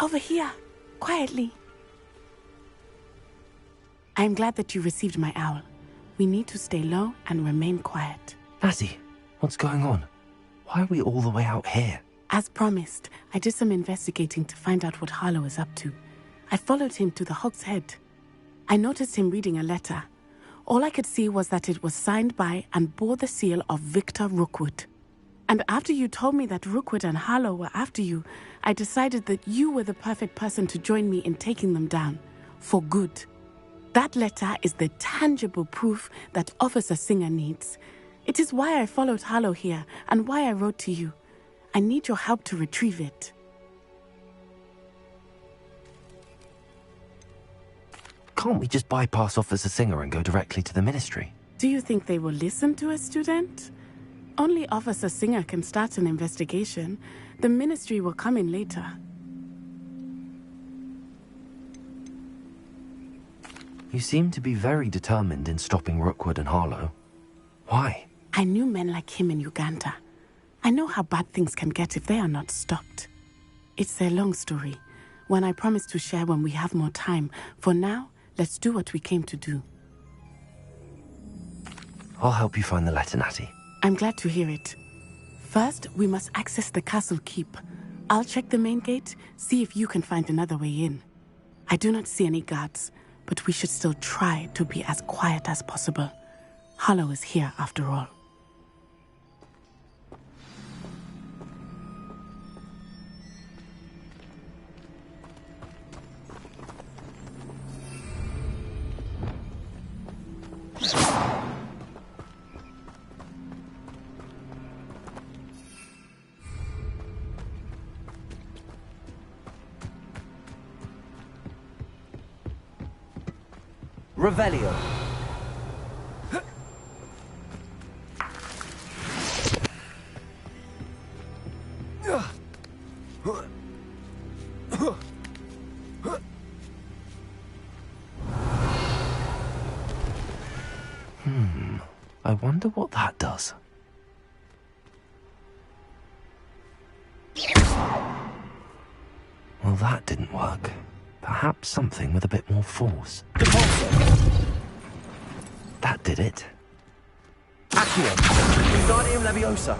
over here, quietly. I'm glad that you received my owl. We need to stay low and remain quiet. Natty, what's going on? Why are we all the way out here? As promised, I did some investigating to find out what Harlow is up to. I followed him to the Hog's Head. I noticed him reading a letter. All I could see was that it was signed by and bore the seal of Victor Rookwood. And after you told me that Rookwood and Harlow were after you, I decided that you were the perfect person to join me in taking them down. For good. That letter is the tangible proof that Officer Singer needs. It is why I followed Harlow here and why I wrote to you. I need your help to retrieve it. Can't we just bypass Officer Singer and go directly to the Ministry? Do you think they will listen to a student? Only Officer Singer can start an investigation. The Ministry will come in later. You seem to be very determined in stopping Rookwood and Harlow. Why? I knew men like him in Uganda. I know how bad things can get if they are not stopped. It's a long story, one I promise to share when we have more time. For now, let's do what we came to do. I'll help you find the letter, Natty. I'm glad to hear it. First, we must access the castle keep. I'll check the main gate, see if you can find another way in. I do not see any guards, but we should still try to be as quiet as possible. Harlow is here after all. Revelio. I wonder what that does. Well, that didn't work. Perhaps something with a bit more force. That did it. Accio. Wingardium Leviosa.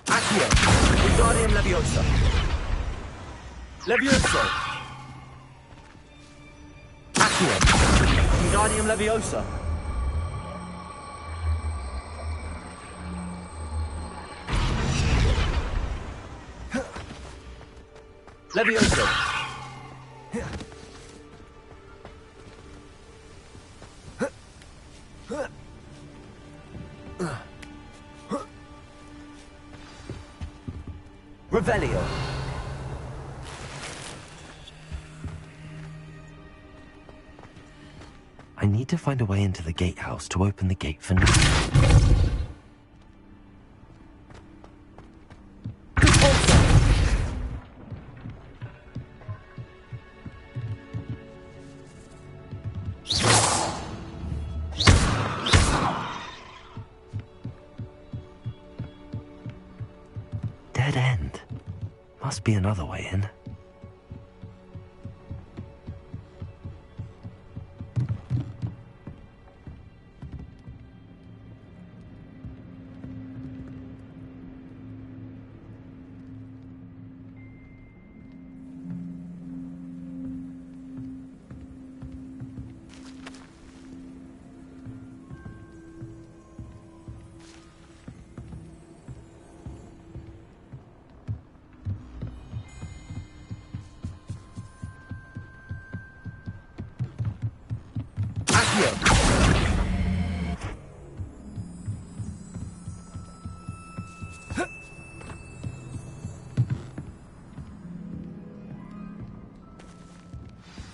Accio. Wingardium Leviosa. Levioso. Accio. Wingardium Leviosa. Levioso. Revelio. I need to find a way into the gatehouse to open the gate for now. Dead end. Must be another way in.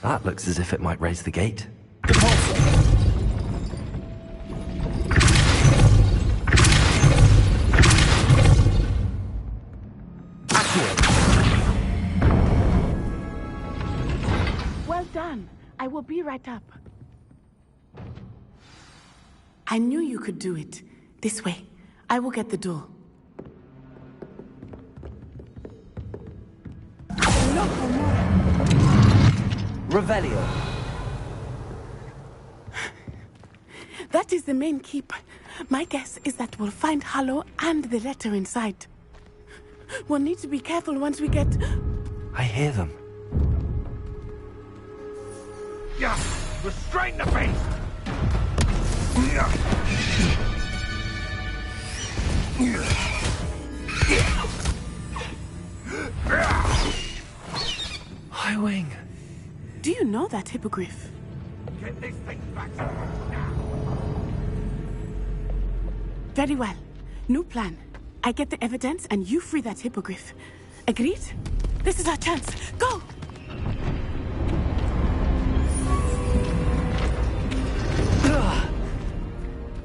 That looks as if it might raise the gate. done. I will be right up. I knew you could do it. This way. I will get the door. Revelio. That is the main keep. My guess is that we'll find Harlow and the letter inside. We'll need to be careful once we get... I hear them. Yeah, restrain the beast! High Wing. Do you know that hippogriff? Get this thing back now! Very well. New plan. I get the evidence and you free that hippogriff. Agreed? This is our chance. Go!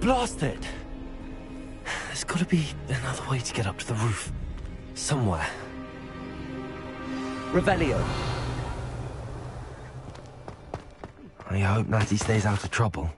Blast it! There's gotta be another way to get up to the roof. Somewhere. Revelio. I hope Natty stays out of trouble.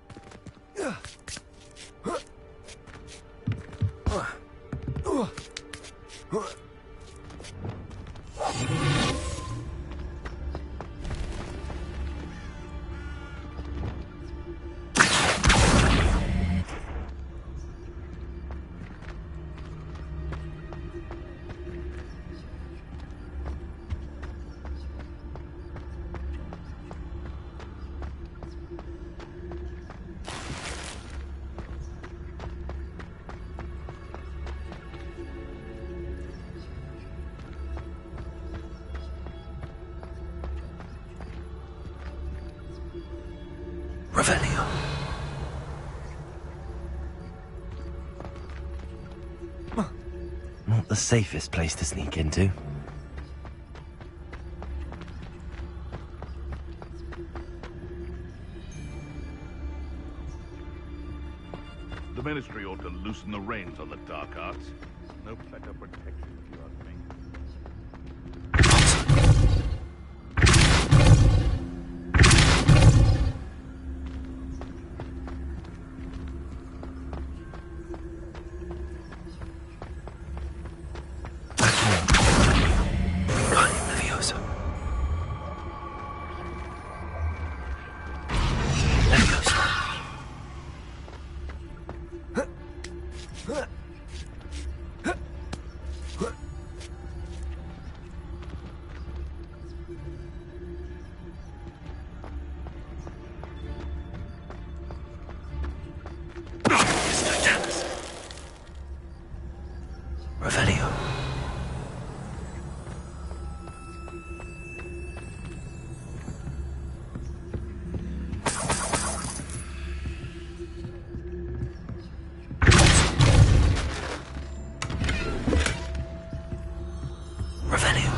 Revelio. Not the safest place to sneak into. The Ministry ought to loosen the reins on the dark arts. No better protection, if you ask me. Revelio. Revelio.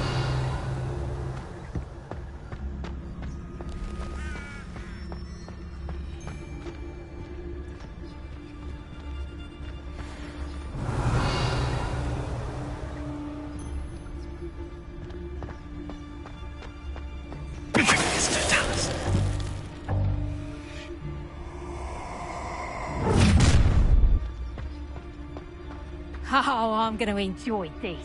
Oh, I'm going to enjoy this.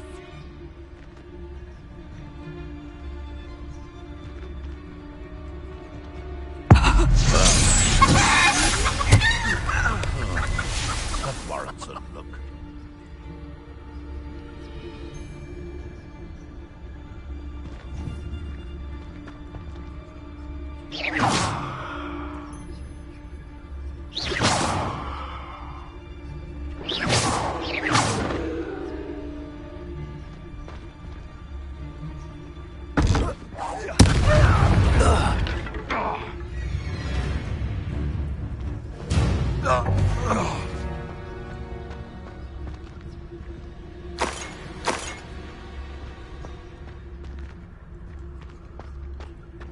That warrants a look.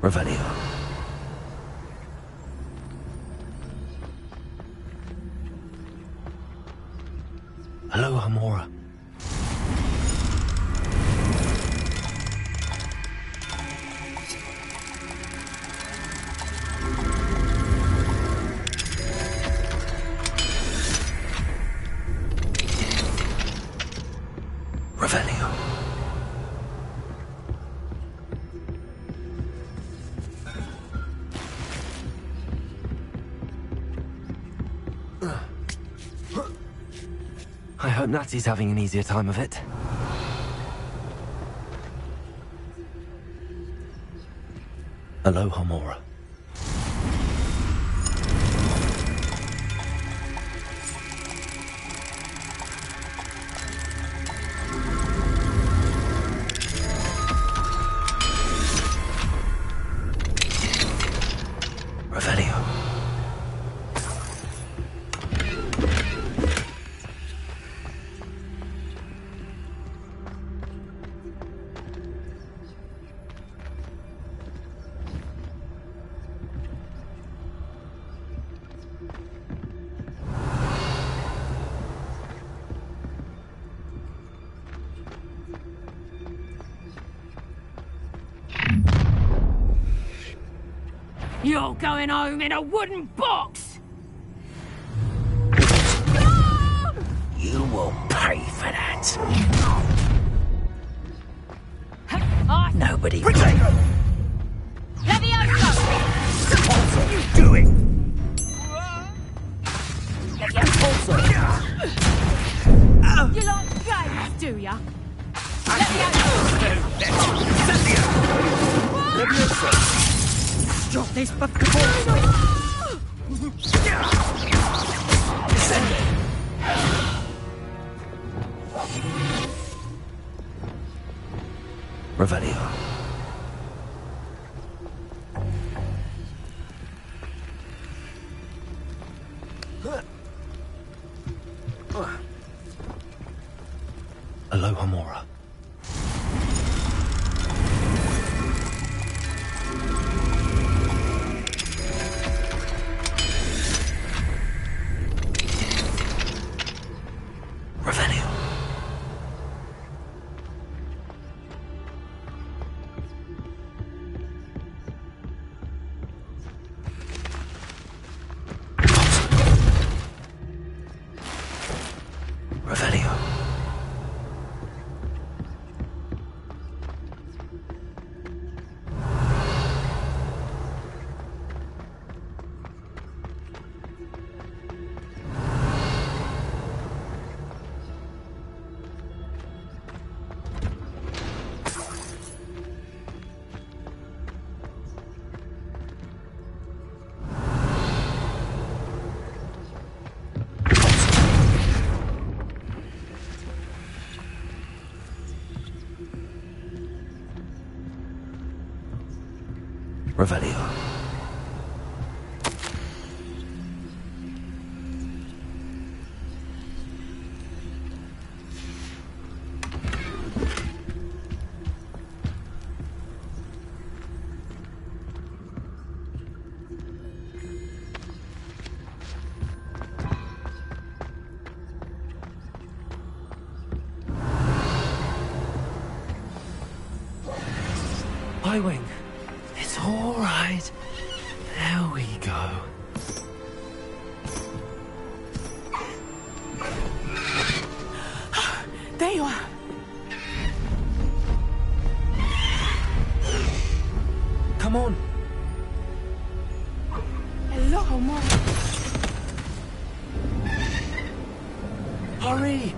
Revelio. Hello, Hamora. hope Natty's having an easier time of it. Aloha, Mora. Revelio. You're going home in a wooden box! You will pay for that. Nobody. Levioso! Also, you do it. Levioso! You like games, do ya? Levioso. Drop this buff the Descend it. Revelio. Aloha, Mora. Revelio. Revelio. Revelio. Y-Wing. It's all right. There we go. There you are. Come on. Hello, Mom. Hurry.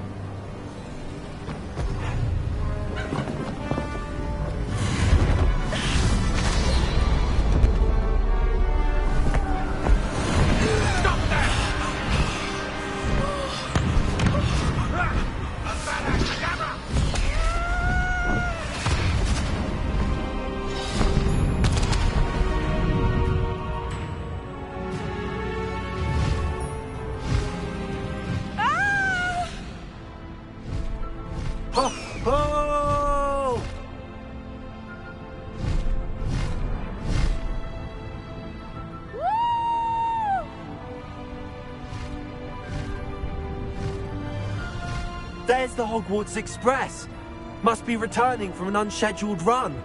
Ho, ho! There's the Hogwarts Express. Must be returning from an unscheduled run.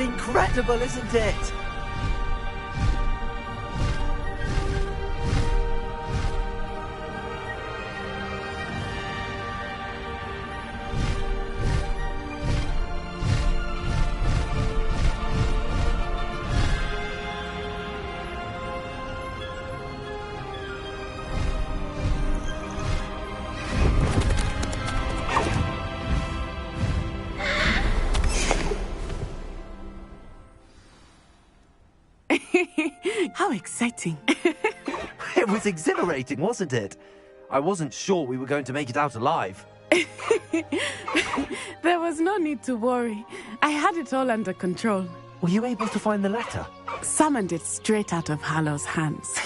incredible, isn't it? How exciting. It was exhilarating, wasn't it? I wasn't sure we were going to make it out alive. There was no need to worry. I had it all under control. Were you able to find the letter? Summoned it straight out of Hallow's hands.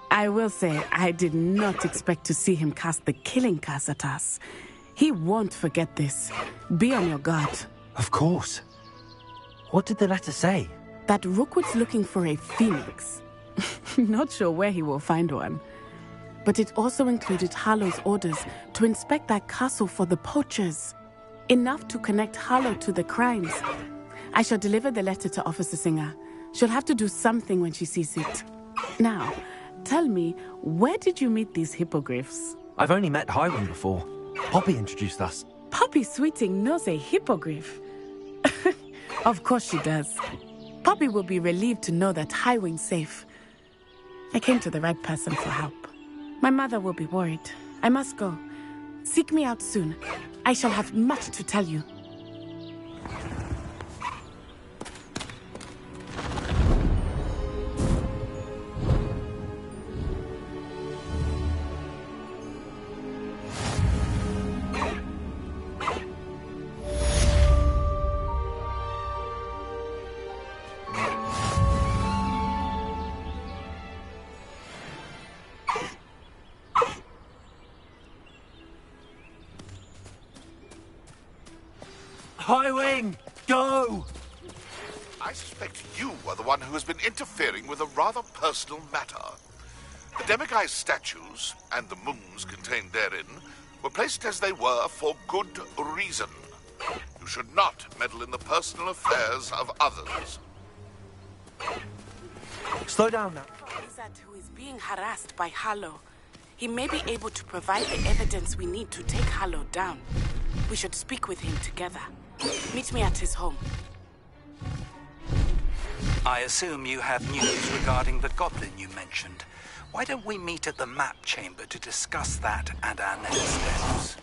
I will say, I did not expect to see him cast the killing curse at us. He won't forget this. Be on your guard. Of course. What did the letter say? That Rookwood's looking for a phoenix. Not sure where he will find one. But it also included Hallow's orders to inspect that castle for the poachers. Enough to connect Hallow to the crimes. I shall deliver the letter to Officer Singer. She'll have to do something when she sees it. Now, tell me, where did you meet these hippogriffs? I've only met Highwing before. Poppy introduced us. Poppy Sweeting knows a hippogriff. Of course she does. Poppy will be relieved to know that Highwing's safe. I came to the right person for help. My mother will be worried. I must go. Seek me out soon. I shall have much to tell you. Highwing, go! I suspect you are the one who has been interfering with a rather personal matter. The Demiguise statues, and the moons contained therein, were placed as they were for good reason. You should not meddle in the personal affairs of others. Slow down now. Wizard who is being harassed by Hallow. He may be able to provide the evidence we need to take Hallow down. We should speak with him together. Meet me at his home. I assume you have news regarding the goblin you mentioned. Why don't we meet at the map chamber to discuss that and our next steps?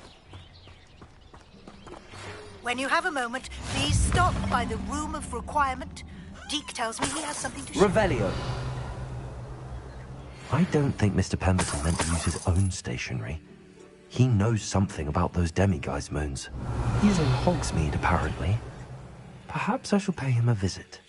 When you have a moment, please stop by the room of requirement. Deke tells me he has something to share. Revelio. I don't think Mr. Pemberton meant to use his own stationery. He knows something about those Demiguise moons. He's in Hogsmeade, apparently. Perhaps I shall pay him a visit.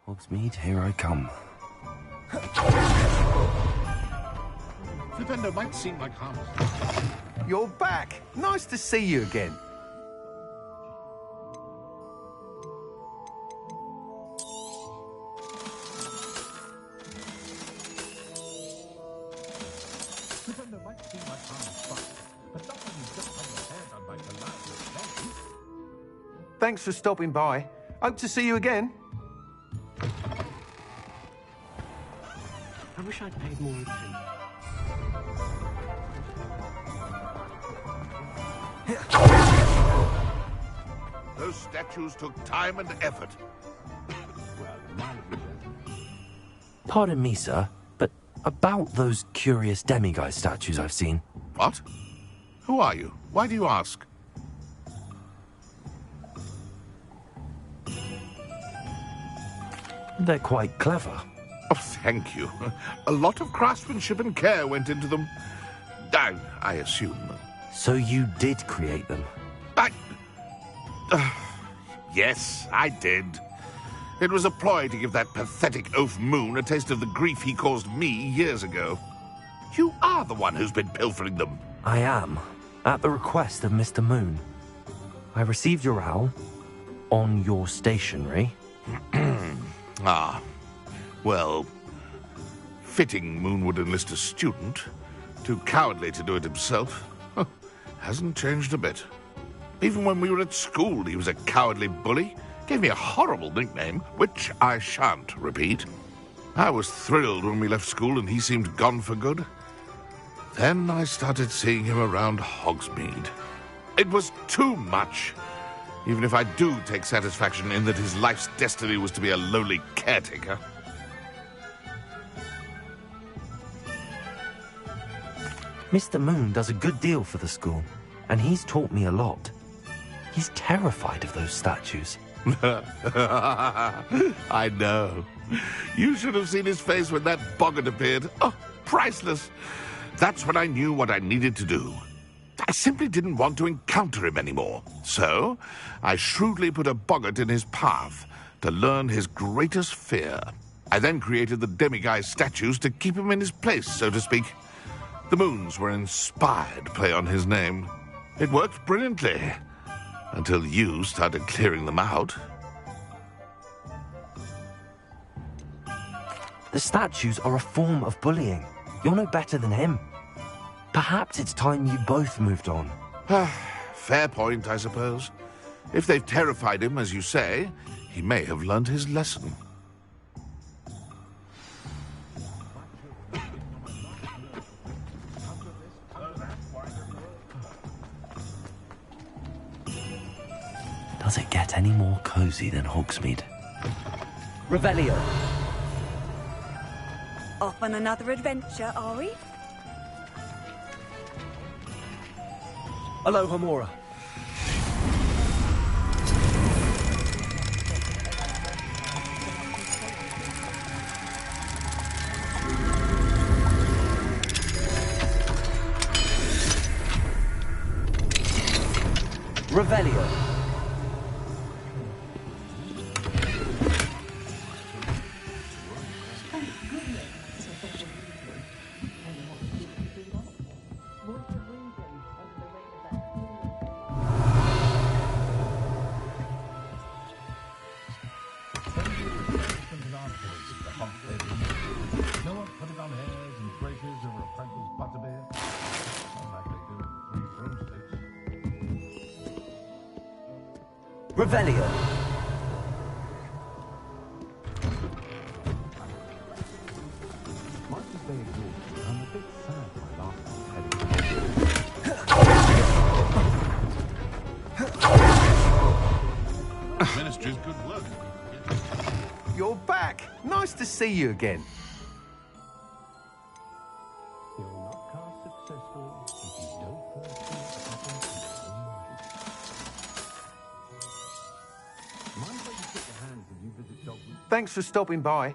Hogsmeade, here I come. Flipendo might seem like harmless. You're back. Nice to see you again. Flipendo might seem like harmless fun, but not when you've just had your hair done by Goliath. Thanks for stopping by. Hope to see you again. I wish I'd paid more attention. Those statues took time and effort. Pardon me, sir, but about those curious demiguise statues I've seen. What? Who are you? Why do you ask? They're quite clever. Oh, thank you. A lot of craftsmanship and care went into them. I assume. So you did create them? Yes, I did. It was a ploy to give that pathetic oaf Moon a taste of the grief he caused me years ago. You are the one who's been pilfering them. I am, at the request of Mr. Moon. I received your owl on your stationery. Ah, well, fitting Moon would enlist a student. Too cowardly to do it himself. Hasn't changed a bit. Even when we were at school, he was a cowardly bully. Gave me a horrible nickname, which I shan't repeat. I was thrilled when we left school and he seemed gone for good. Then I started seeing him around Hogsmeade. It was too much. Even if I do take satisfaction in that his life's destiny was to be a lowly caretaker. Mr. Moon does a good deal for the school, and he's taught me a lot. He's terrified of those statues. I know. You should have seen his face when that boggart appeared. Oh, priceless. That's when I knew what I needed to do. I simply didn't want to encounter him anymore. So, I shrewdly put a boggart in his path to learn his greatest fear. I then created the demiguise statues to keep him in his place, so to speak. The moons were inspired play on his name. It worked brilliantly. Until you started clearing them out. The statues are a form of bullying. You're no better than him. Perhaps it's time you both moved on. Fair point, I suppose. If they've terrified him, as you say, he may have learned his lesson. Does it get any more cozy than Hogsmeade? Revelio. Off on another adventure, are we? Aloha Mora. Revelio. Revelio. Ministry's good work. You're back. Nice to see you again. Thanks for stopping by.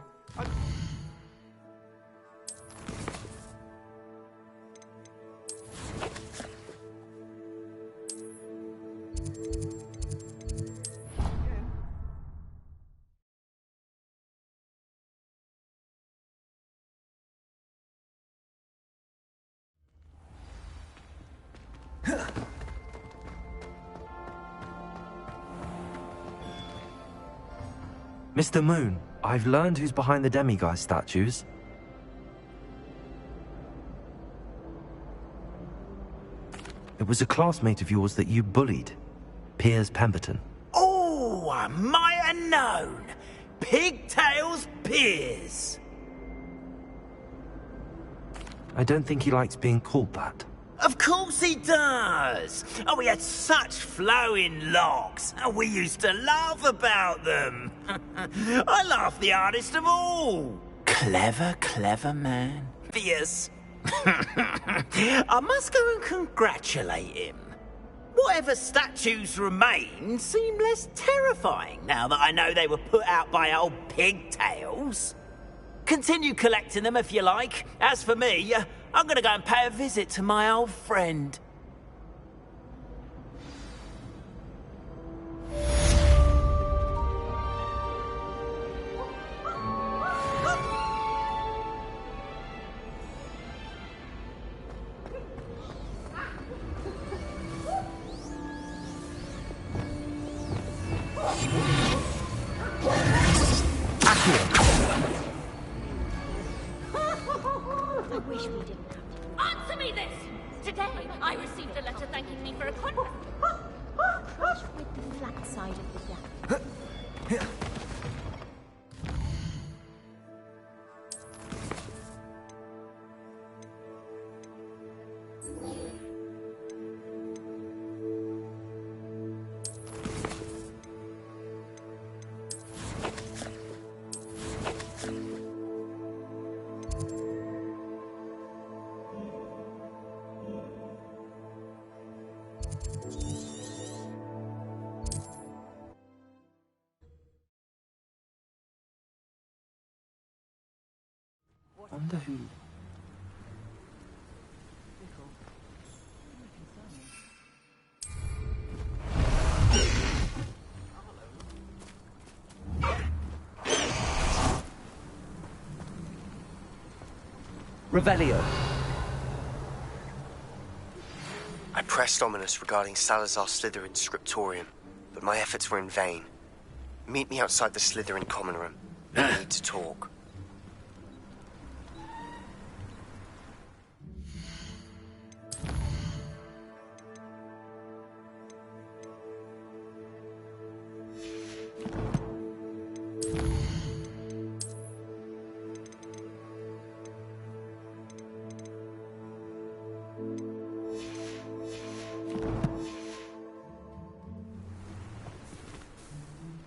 Mr. Moon, I've learned who's behind the demiguise statues. It was a classmate of yours that you bullied, Piers Pemberton. Oh, I might have known. Pigtails Piers. I don't think he likes being called that. Of course he does. Oh, he had such flowing locks. Oh, we used to laugh about them. I laughed the hardest of all. Clever, clever man. Fierce. I must go and congratulate him. Whatever statues remain seem less terrifying now that I know they were put out by old pigtails. Continue collecting them if you like. As for me, I'm gonna go and pay a visit to my old friend. I wish we didn't have to. Answer me this! Today, I received a letter thanking me for a contract. Crush with the flat side of the gap. Wonder who... Revelio. I pressed Ominous regarding Salazar Slytherin's scriptorium, but my efforts were in vain. Meet me outside the Slytherin common room. We need to talk.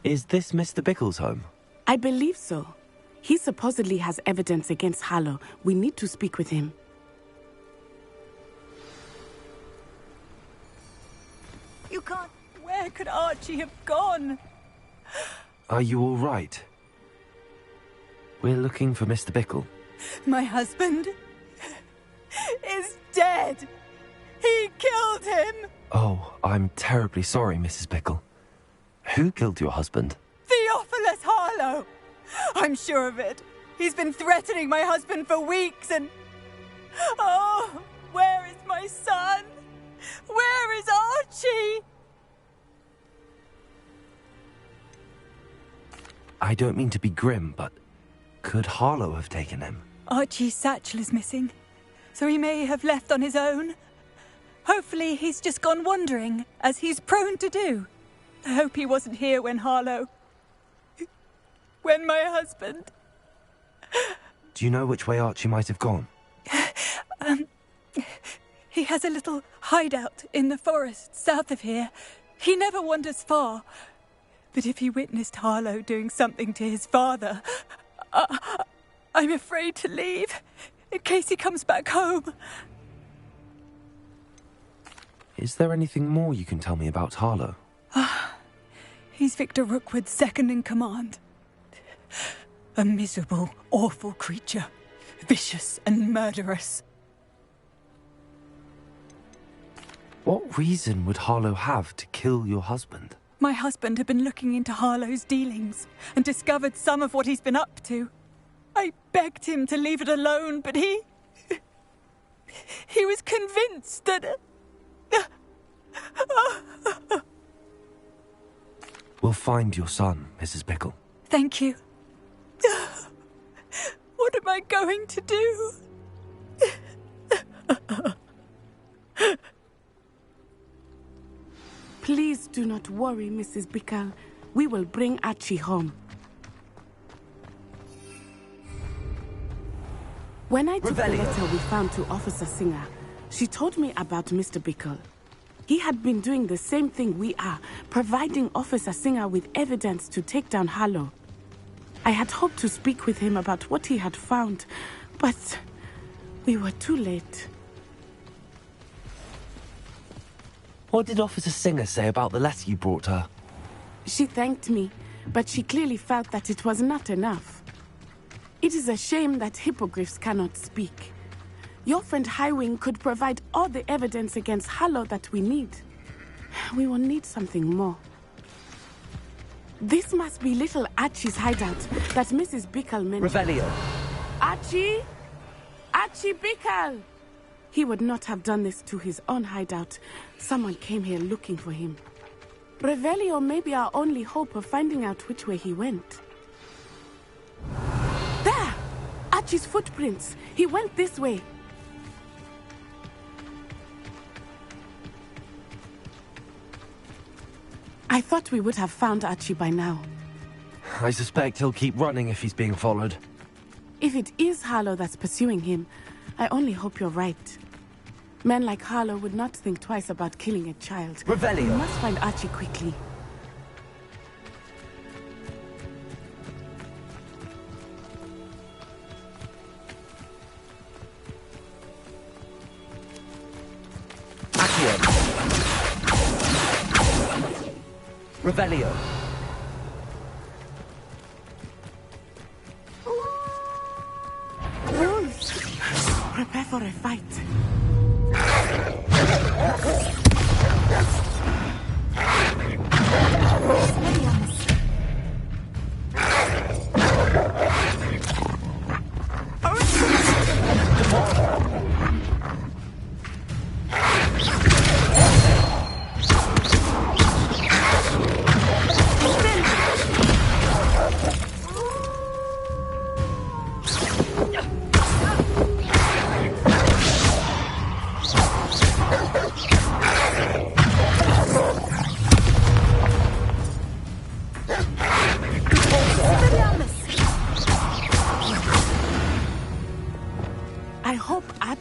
Is this Mr. Bickle's home? I believe so. He supposedly has evidence against Harlow. We need to speak with him. You can't... Where could Archie have gone? Are you all right? We're looking for Mr. Bickle. My husband is dead. He killed him. Oh, I'm terribly sorry, Mrs. Bickle. Who killed your husband? Theophilus Harlow. I'm sure of it. He's been threatening my husband for weeks and... Oh, where is my son? Where is Archie? I don't mean to be grim, but could Harlow have taken him? Archie's satchel is missing, so he may have left on his own. Hopefully he's just gone wandering, as he's prone to do. I hope he wasn't here when Harlow... when my husband... Do you know which way Archie might have gone? He has a little hideout in the forest south of here. He never wanders far. But if he witnessed Harlow doing something to his father, I'm afraid to leave, in case he comes back home. Is there anything more you can tell me about Harlow? He's Victor Rookwood's second in command. A miserable, awful creature. Vicious and murderous. What reason would Harlow have to kill your husband? My husband had been looking into Harlow's dealings and discovered some of what he's been up to. I begged him to leave it alone, but he was convinced that... We'll find your son, Mrs. Bickle. Thank you. What am I going to do? Please do not worry, Mrs. Bickle. We will bring Archie home. When I took the letter we found to Officer Singer, she told me about Mr. Bickle. He had been doing the same thing we are, providing Officer Singer with evidence to take down Harlow. I had hoped to speak with him about what he had found, but we were too late. What did Officer Singer say about the letter you brought her? She thanked me, but she clearly felt that it was not enough. It is a shame that hippogriffs cannot speak. Your friend Highwing could provide all the evidence against Harlow that we need. We will need something more. This must be little Archie's hideout that Mrs. Bickle mentioned. Revelio. Archie? Archie Bickle! He would not have done this to his own hideout. Someone came here looking for him. Revelio may be our only hope of finding out which way he went. There! Archie's footprints. He went this way. I thought we would have found Archie by now. I suspect he'll keep running if he's being followed. If it is Harlow that's pursuing him, I only hope you're right. Men like Harlow would not think twice about killing a child. Revelio. We must find Archie quickly. Revelio. Wolves! Prepare for a fight.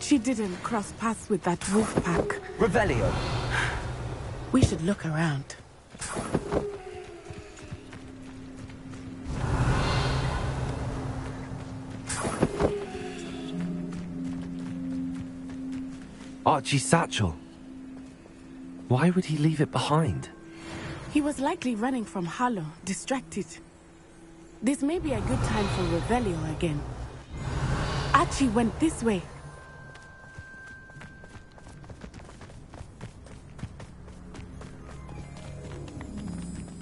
She didn't cross paths with that wolf pack. Revelio. We should look around. Archie's satchel. Why would he leave it behind? He was likely running from Harlow, distracted. This may be a good time for Revelio again. Archie went this way.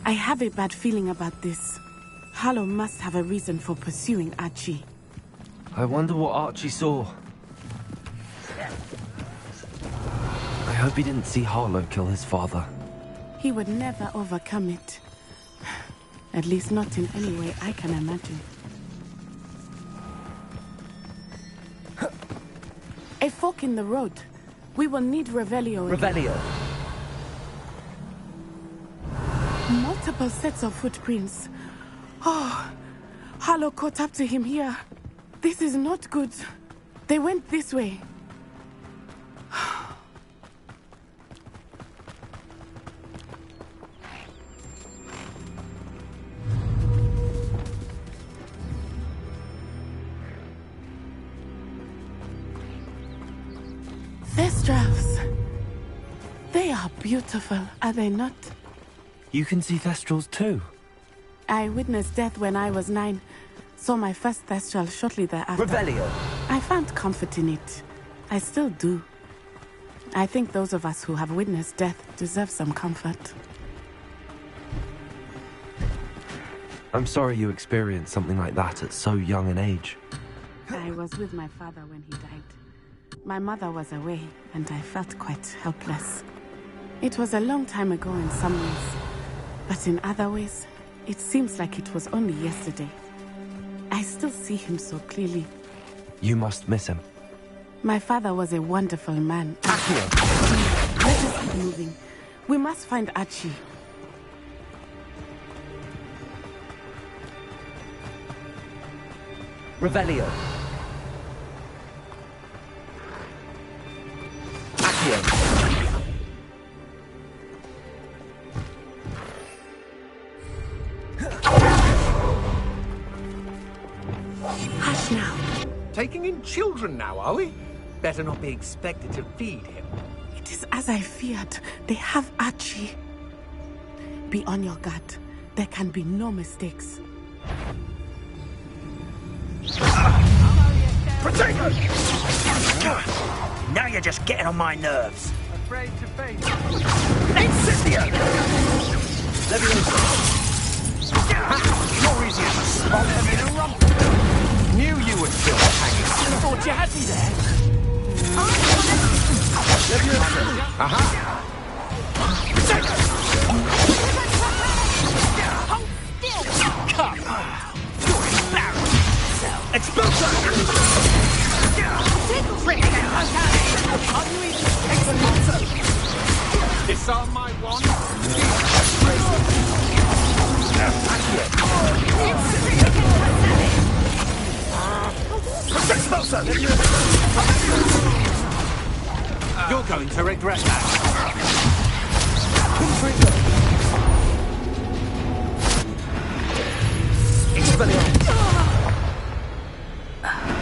I have a bad feeling about this. Harlow must have a reason for pursuing Archie. I wonder what Archie saw. I hope he didn't see Harlow kill his father. He would never overcome it. At least not in any way I can imagine. A fork in the road. We will need Revelio again. Revelio. Multiple sets of footprints. Oh, Harlow caught up to him here. This is not good. They went this way. Thestrals. They are beautiful, are they not? You can see Thestrals too? I witnessed death when I was 9. Saw my first Thestral shortly thereafter. Revelio. I found comfort in it. I still do. I think those of us who have witnessed death deserve some comfort. I'm sorry you experienced something like that at so young an age. I was with my father when he died. My mother was away, and I felt quite helpless. It was a long time ago in some ways, but in other ways, It seems like it was only yesterday. I still see him so clearly. You must miss him. My father was a wonderful man. Accio! Let us keep moving. We must find Archie. Revelio. Accio. Hush now. Taking in children now, are we? Better not be expected to feed him. It is as I feared. They have Archie. Be on your guard. There can be no mistakes. Potato! Now you're just getting on my nerves. Afraid to face. Incendio! You're easy as a spot in a rump. Knew you were still hanging. Thought you had me there. Aha! Come on. You're embarrassed. Explosion! Disarm my wand. You're going to regret that.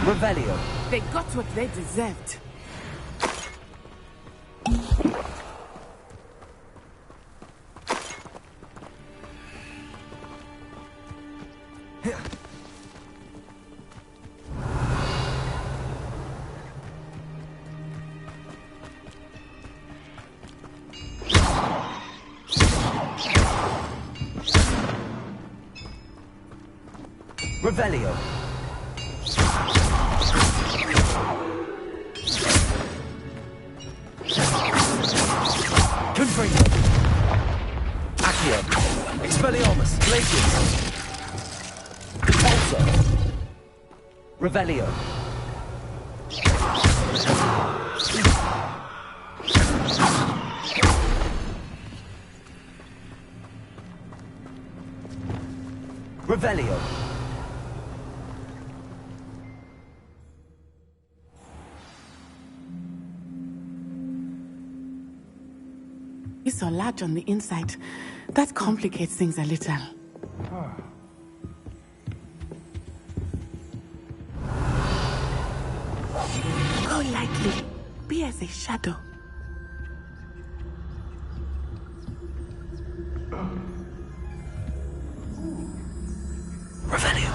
Revelio. They got what they deserved. Revelio. Confringo. Accio. Expelliarmus. Glacius. Repulsor. Revelio. Revelio. He's so large on the inside. That complicates things a little. Go lightly. Be as a shadow. Revelio.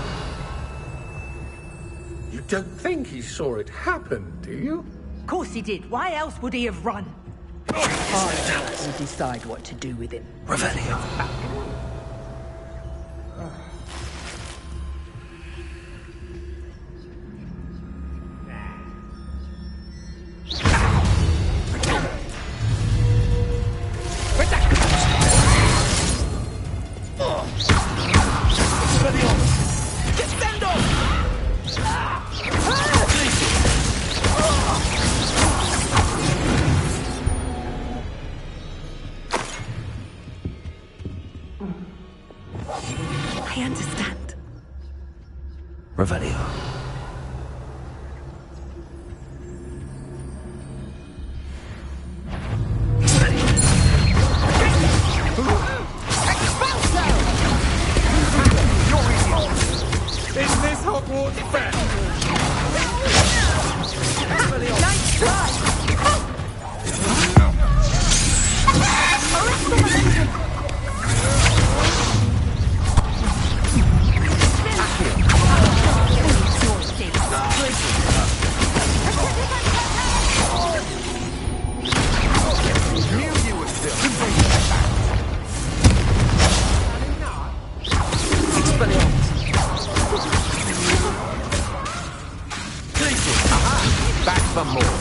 You don't think he saw it happen, do you? Of course he did. Why else would he have run? I will decide what to do with him. Revelio. I understand. Revelio. Is this Hogwarts fair? Nice try! Back for more.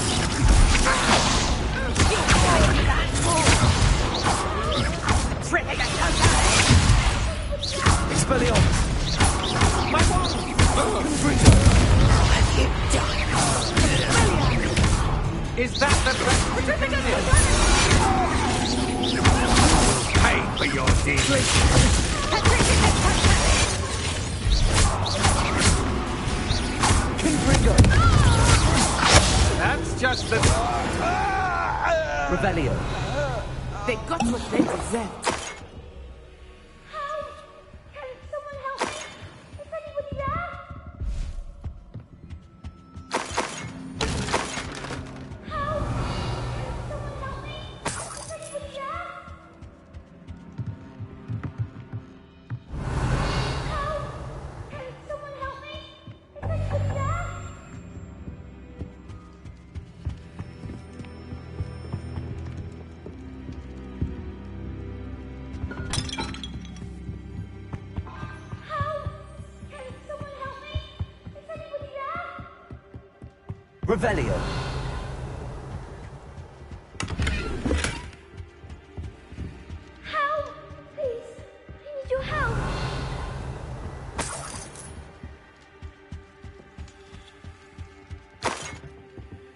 Is that the best we can do? Pay for your deeds. Confringo! That's just the... Revelio. They got what they deserved. Revelio. Help! Please! I need your help!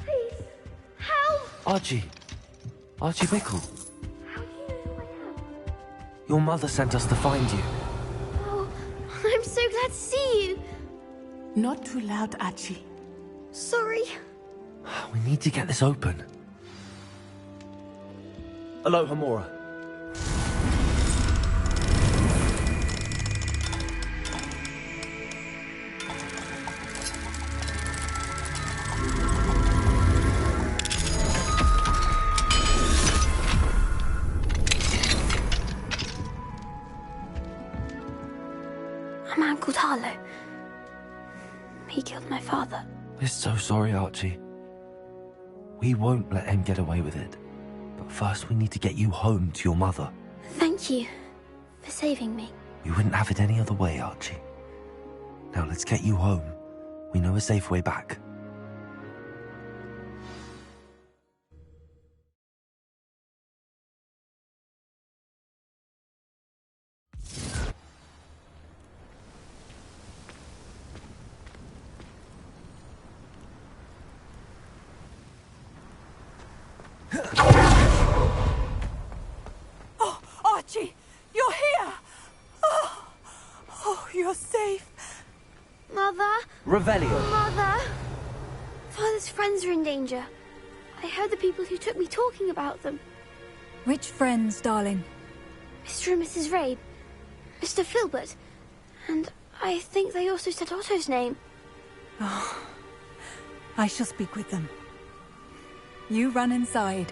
Please! Help! Archie Bickle. How do you know who I am? Your mother sent us to find you. Oh, I'm so glad to see you! Not too loud, Archie. Sorry. We need to get this open. Aloha Mora. A man called Harlow. He killed my father. We're so sorry, Archie. We won't let him get away with it. But first we need to get you home to your mother. Thank you for saving me. We wouldn't have it any other way, Archie. Now let's get you home. We know a safe way back. Oh, Archie, you're here! Oh, you're safe. Mother? Revelio. Mother? Father's friends are in danger. I heard the people who took me talking about them. Which friends, darling? Mr. and Mrs. Rabe, Mr. Filbert, and I think they also said Otto's name. Oh, I shall speak with them. You run inside.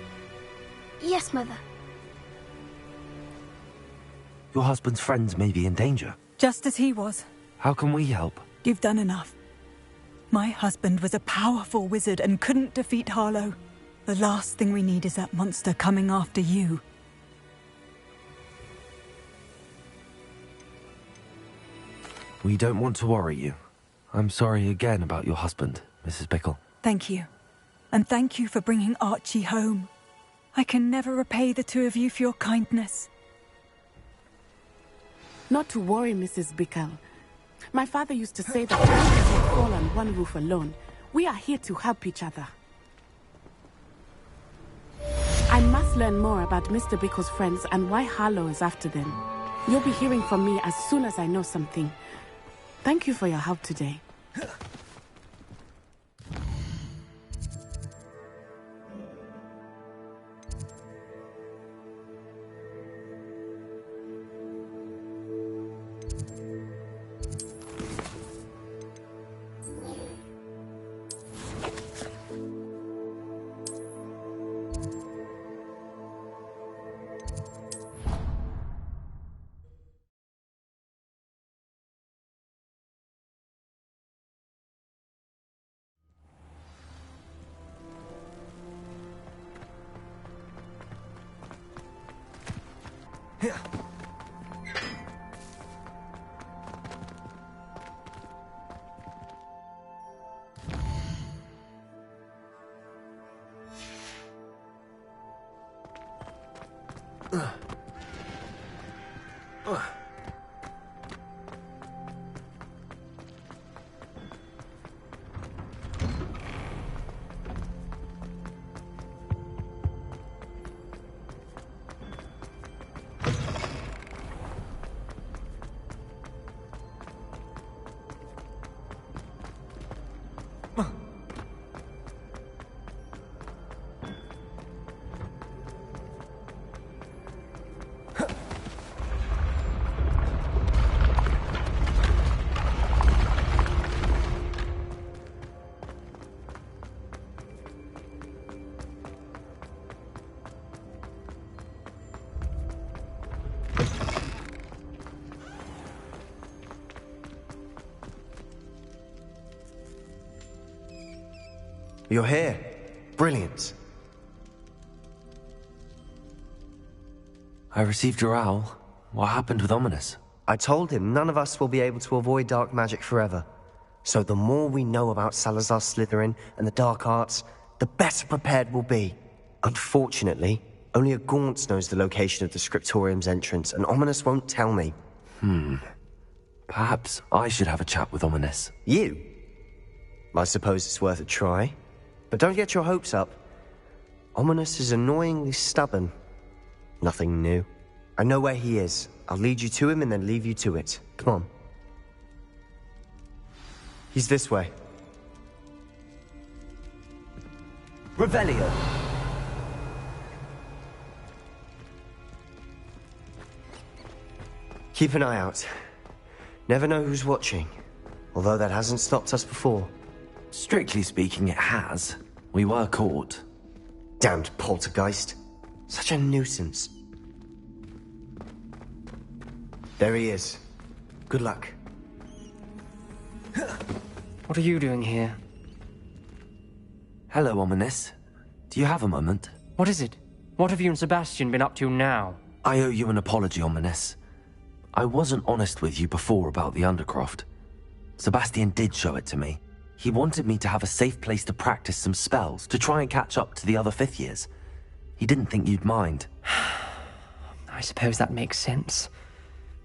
Yes, Mother. Your husband's friends may be in danger. Just as he was. How can we help? You've done enough. My husband was a powerful wizard and couldn't defeat Harlow. The last thing we need is that monster coming after you. We don't want to worry you. I'm sorry again about your husband, Mrs. Bickle. Thank you. And thank you for bringing Archie home. I can never repay the two of you for your kindness. Not to worry, Mrs. Bickle. My father used to say that one doesn't fall on one roof alone. We are here to help each other. I must learn more about Mr. Bickle's friends and why Harlow is after them. You'll be hearing from me as soon as I know something. Thank you for your help today. You're here. Brilliant. I received your owl. What happened with Ominous? I told him none of us will be able to avoid dark magic forever. So the more we know about Salazar Slytherin and the dark arts, the better prepared we'll be. Unfortunately, only a Gaunt knows the location of the Scriptorium's entrance, and Ominous won't tell me. Perhaps I should have a chat with Ominous. You? I suppose it's worth a try. But don't get your hopes up. Ominous is annoyingly stubborn. Nothing new. I know where he is. I'll lead you to him and then leave you to it. Come on. He's this way. Revelio. Keep an eye out. Never know who's watching. Although that hasn't stopped us before. Strictly speaking, it has. We were caught. Damned poltergeist. Such a nuisance. There he is. Good luck. What are you doing here? Hello, Ominous. Do you have a moment? What is it? What have you and Sebastian been up to now? I owe you an apology, Ominous. I wasn't honest with you before about the Undercroft. Sebastian did show it to me. He wanted me to have a safe place to practice some spells, to try and catch up to the other fifth years. He didn't think you'd mind. I suppose that makes sense.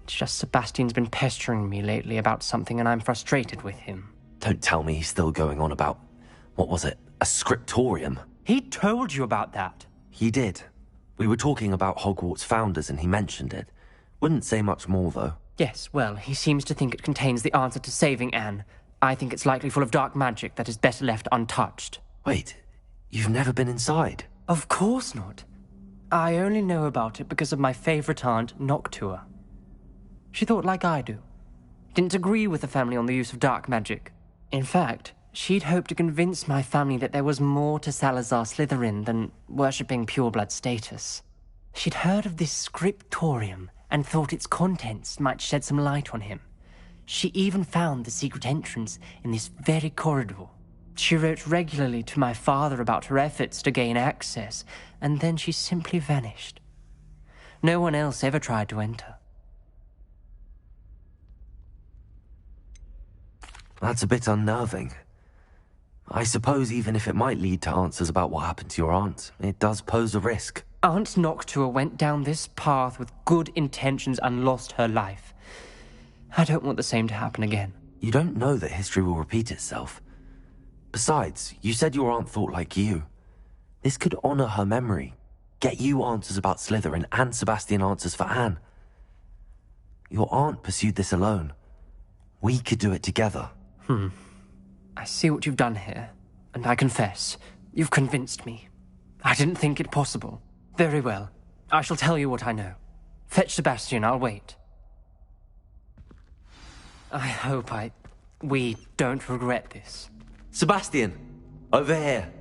It's just Sebastian's been pestering me lately about something and I'm frustrated with him. Don't tell me he's still going on about, what was it, a scriptorium? He told you about that. He did. We were talking about Hogwarts founders and he mentioned it. Wouldn't say much more, though. Yes, well, he seems to think it contains the answer to saving Anne. I think it's likely full of dark magic that is better left untouched. Wait, you've never been inside? Of course not. I only know about it because of my favourite aunt, Noctua. She thought like I do. Didn't agree with the family on the use of dark magic. In fact, she'd hoped to convince my family that there was more to Salazar Slytherin than worshipping pureblood status. She'd heard of this scriptorium and thought its contents might shed some light on him. She even found the secret entrance in this very corridor. She wrote regularly to my father about her efforts to gain access, and then she simply vanished. No one else ever tried to enter. That's a bit unnerving. I suppose even if it might lead to answers about what happened to your aunt, it does pose a risk. Aunt Noctua went down this path with good intentions and lost her life. I don't want the same to happen again. You don't know that history will repeat itself. Besides, you said your aunt thought like you. This could honor her memory, get you answers about Slytherin and Sebastian answers for Anne. Your aunt pursued this alone. We could do it together. I see what you've done here, and I confess, you've convinced me. I didn't think it possible. Very well. I shall tell you what I know. Fetch Sebastian, I'll wait. I hope we don't regret this. Sebastian! Over here!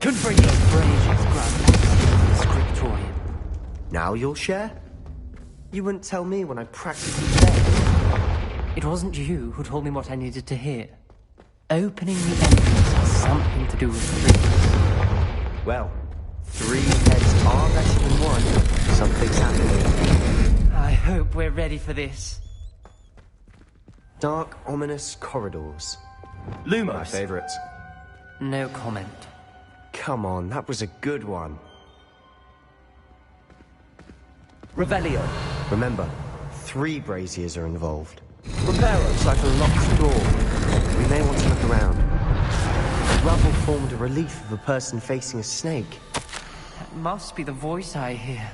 Could bring your brains grand scriptorium. Now you'll share? You wouldn't tell me when I practically said. It wasn't you who told me what I needed to hear. Opening the entrance has something to do with three. Well, 3 heads are better than one. Something's happening. I hope we're ready for this. Dark, ominous corridors. Lumos. My favorite. No comment. Come on, that was a good one. Revelio. Remember, 3 braziers are involved. Reparo. Looks like a locked door. We may want to look around. The rubble formed a relief of a person facing a snake. That must be the voice I hear.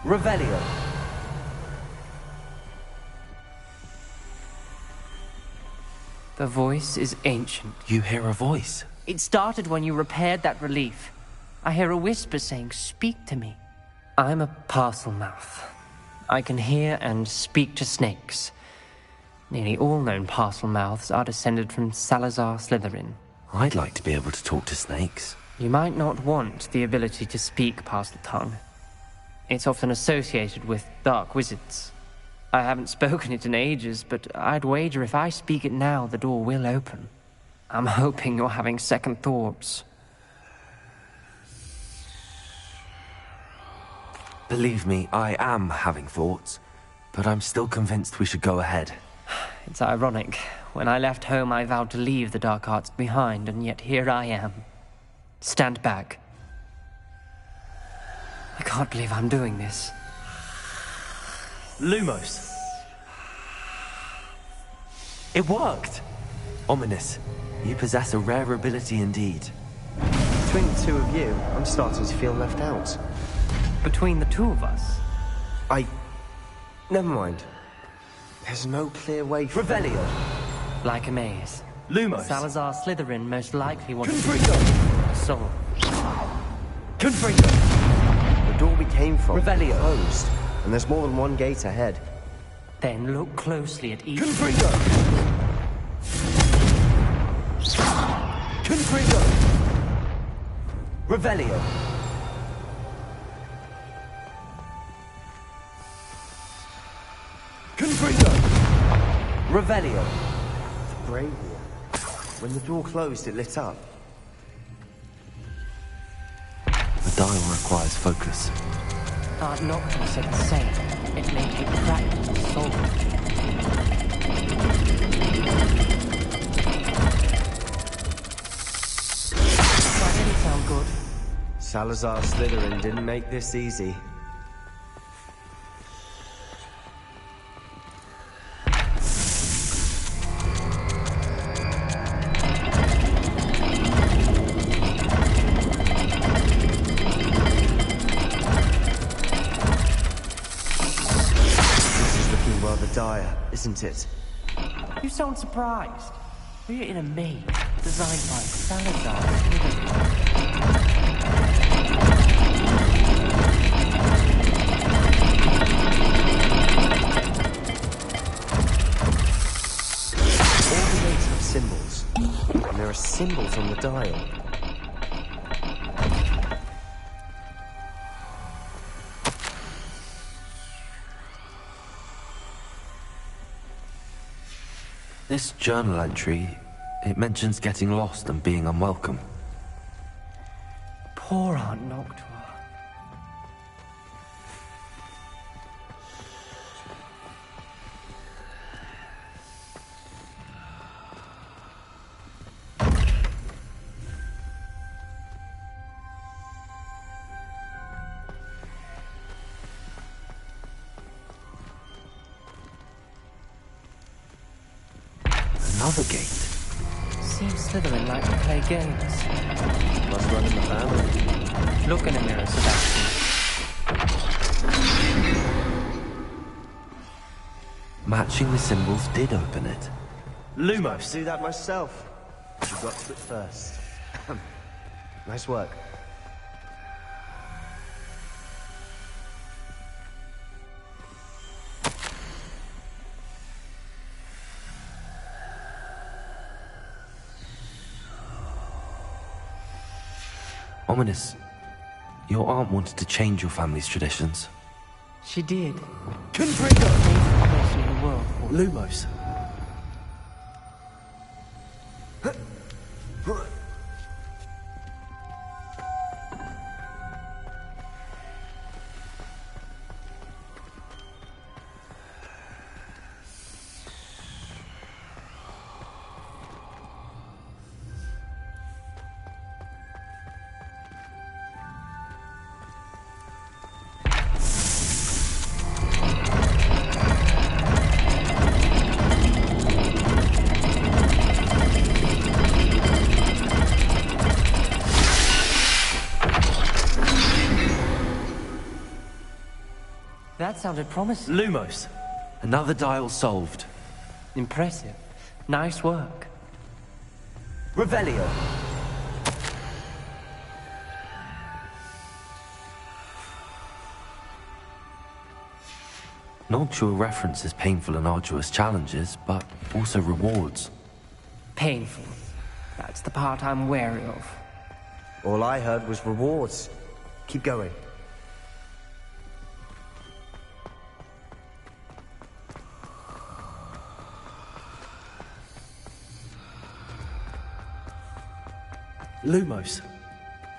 Revelio. The voice is ancient. You hear a voice? It started when you repaired that relief. I hear a whisper saying, "Speak to me." I'm a parcel mouth. I can hear and speak to snakes. Nearly all known parcel mouths are descended from Salazar Slytherin. I'd like to be able to talk to snakes. You might not want the ability to speak parcel tongue. It's often associated with dark wizards. I haven't spoken it in ages, but I'd wager if I speak it now, the door will open. I'm hoping you're having second thoughts. Believe me, I am having thoughts, but I'm still convinced we should go ahead. It's ironic. When I left home, I vowed to leave the dark arts behind, and yet here I am. Stand back. I can't believe I'm doing this. Lumos. It worked! Ominous. You possess a rare ability indeed. Between the two of you, I'm starting to feel left out. Between the two of us? Never mind. There's no clear way for... Revelio. Like a maze. Lumos. Salazar Slytherin most likely wants Confringo. Soul. Confringo. The door we came from... Revelio. Closed. And there's more than one gate ahead. Then look closely at each... Confringo. Confringo. Revelio. Confringo. Revelio. The brain wall. When the door closed, it lit up. The dial requires focus. Art Nocturne said the same. It may take practice to solve it. That didn't sound good. Salazar Slytherin didn't make this easy. Isn't it? You sound surprised. We're in a maze designed by Salazar Slytherin. All the gates have symbols, and there are symbols on the dial. This journal entry, it mentions getting lost and being unwelcome. Poor Aunt Noctua. Another gate. Seems Slytherin like to play games. Must run in the family. Look in a mirror, Sebastian. Matching the symbols did open it. Lumos. Do that myself. You got to it first. Nice work. Ominous, your aunt wanted to change your family's traditions. She did. Confringo! Person in the world. Lumos. That sounded promising. Lumos. Another dial solved. Impressive. Nice work. Revelio. Noctua references painful and arduous challenges, but also rewards. Painful. That's the part I'm wary of. All I heard was rewards. Keep going. Lumos.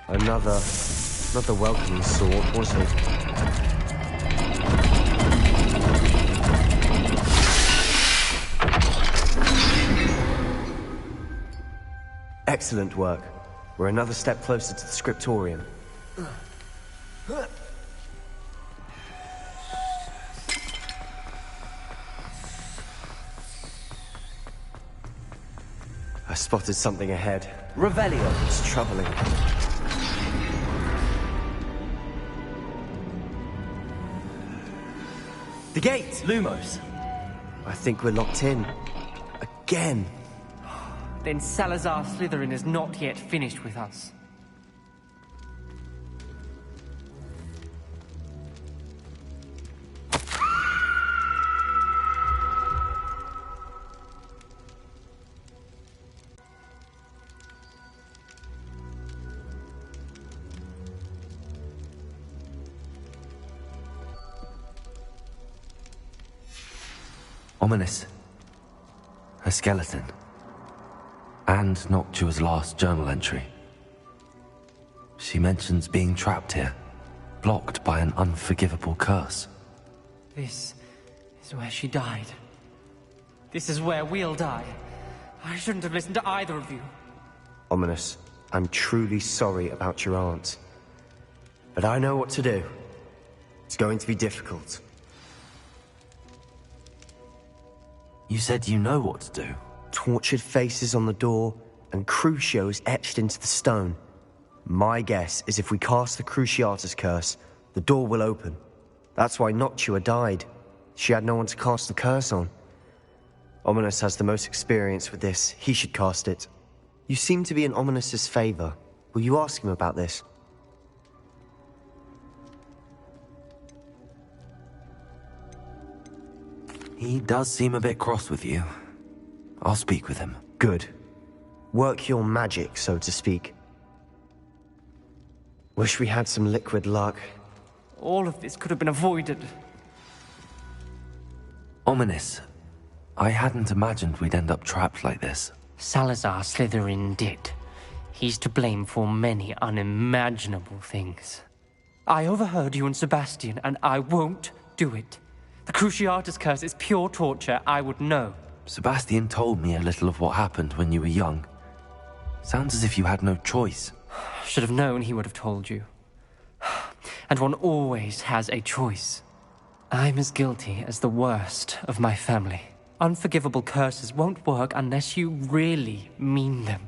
Another welcoming sort, was it? Excellent work. We're another step closer to the scriptorium. I spotted something ahead. Revelio. It's troubling. The gate! Lumos. I think we're locked in. Again. Then Salazar Slytherin is not yet finished with us. Ominous. A skeleton. And Noctua's last journal entry. She mentions being trapped here, blocked by an unforgivable curse. This is where she died. This is where we'll die. I shouldn't have listened to either of you. Ominous, I'm truly sorry about your aunt. But I know what to do. It's going to be difficult. You said you know what to do. Tortured faces on the door, and Crucios etched into the stone. My guess is if we cast the Cruciatus curse, the door will open. That's why Noctua died. She had no one to cast the curse on. Ominous has the most experience with this. He should cast it. You seem to be in Ominous's favor. Will you ask him about this? He does seem a bit cross with you. I'll speak with him. Good. Work your magic, so to speak. Wish we had some liquid luck. All of this could have been avoided. Ominous. I hadn't imagined we'd end up trapped like this. Salazar Slytherin did. He's to blame for many unimaginable things. I overheard you and Sebastian, and I won't do it. The Cruciatus curse is pure torture, I would know. Sebastian told me a little of what happened when you were young. Sounds as if you had no choice. Should have known he would have told you. And one always has a choice. I'm as guilty as the worst of my family. Unforgivable curses won't work unless you really mean them.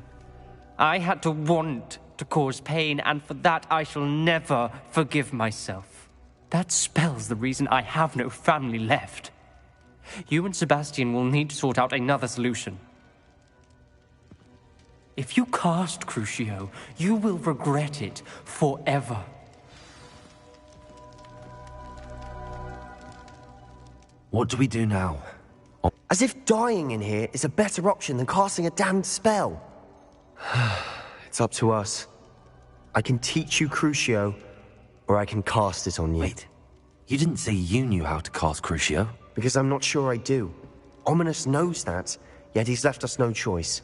I had to want to cause pain, and for that I shall never forgive myself. That spells the reason I have no family left. You and Sebastian will need to sort out another solution. If you cast Crucio, you will regret it forever. What do we do now? As if dying in here is a better option than casting a damned spell. It's up to us. I can teach you Crucio, or I can cast it on you. Wait, you didn't say you knew how to cast Crucio? Because I'm not sure I do. Ominous knows that, yet he's left us no choice.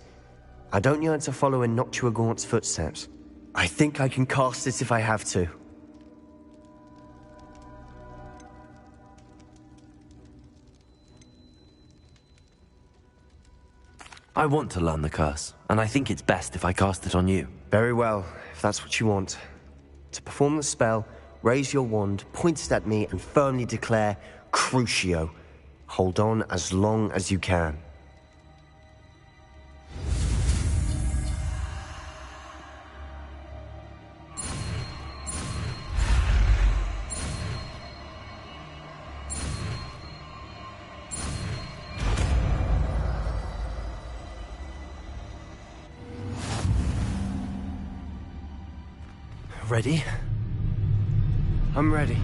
I don't yearn to follow in Noctua Gaunt's footsteps. I think I can cast it if I have to. I want to learn the curse, and I think it's best if I cast it on you. Very well, if that's what you want. To perform the spell, raise your wand, point it at me, and firmly declare, Crucio. Hold on as long as you can. Ready? I'm ready.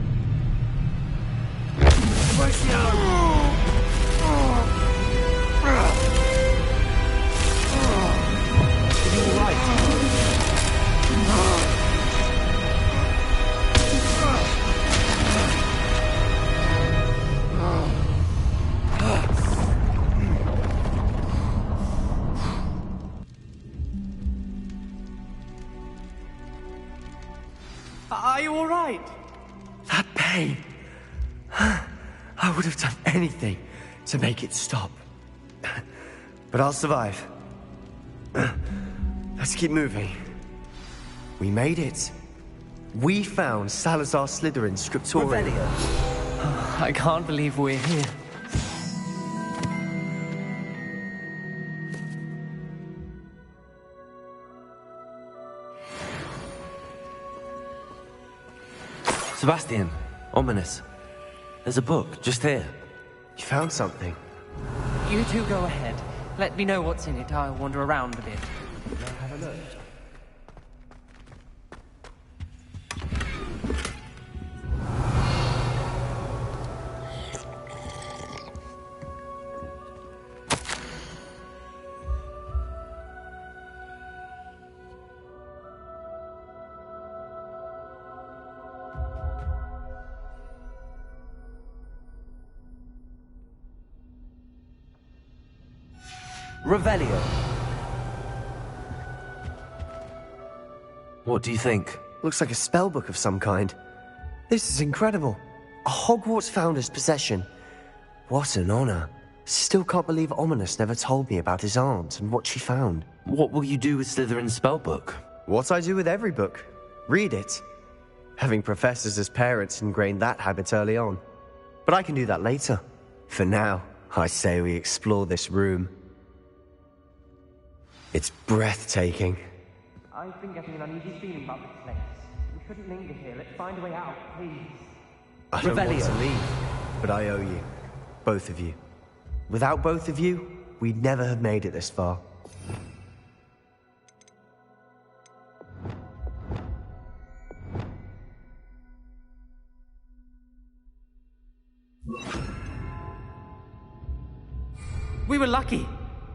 right. That pain. I would have done anything to make it stop. But I'll survive. Let's keep moving. We made it. We found Salazar Slytherin's scriptorium. I can't believe we're here. Sebastian, ominous. There's a book just here. You found something? You two go ahead. Let me know what's in it. I'll wander around a bit. Have a look. Revelio. What do you think? Looks like a spellbook of some kind. This is incredible. A Hogwarts founder's possession. What an honor. Still can't believe Ominous never told me about his aunt and what she found. What will you do with Slytherin's spellbook? What I do with every book. Read it. Having professors as parents ingrained that habit early on. But I can do that later. For now, I say we explore this room. It's breathtaking. I've been getting an uneasy feeling about this place. We shouldn't linger here. Let's find a way out, please. I don't want to leave, but I owe you. Both of you. Without both of you, we'd never have made it this far. We were lucky.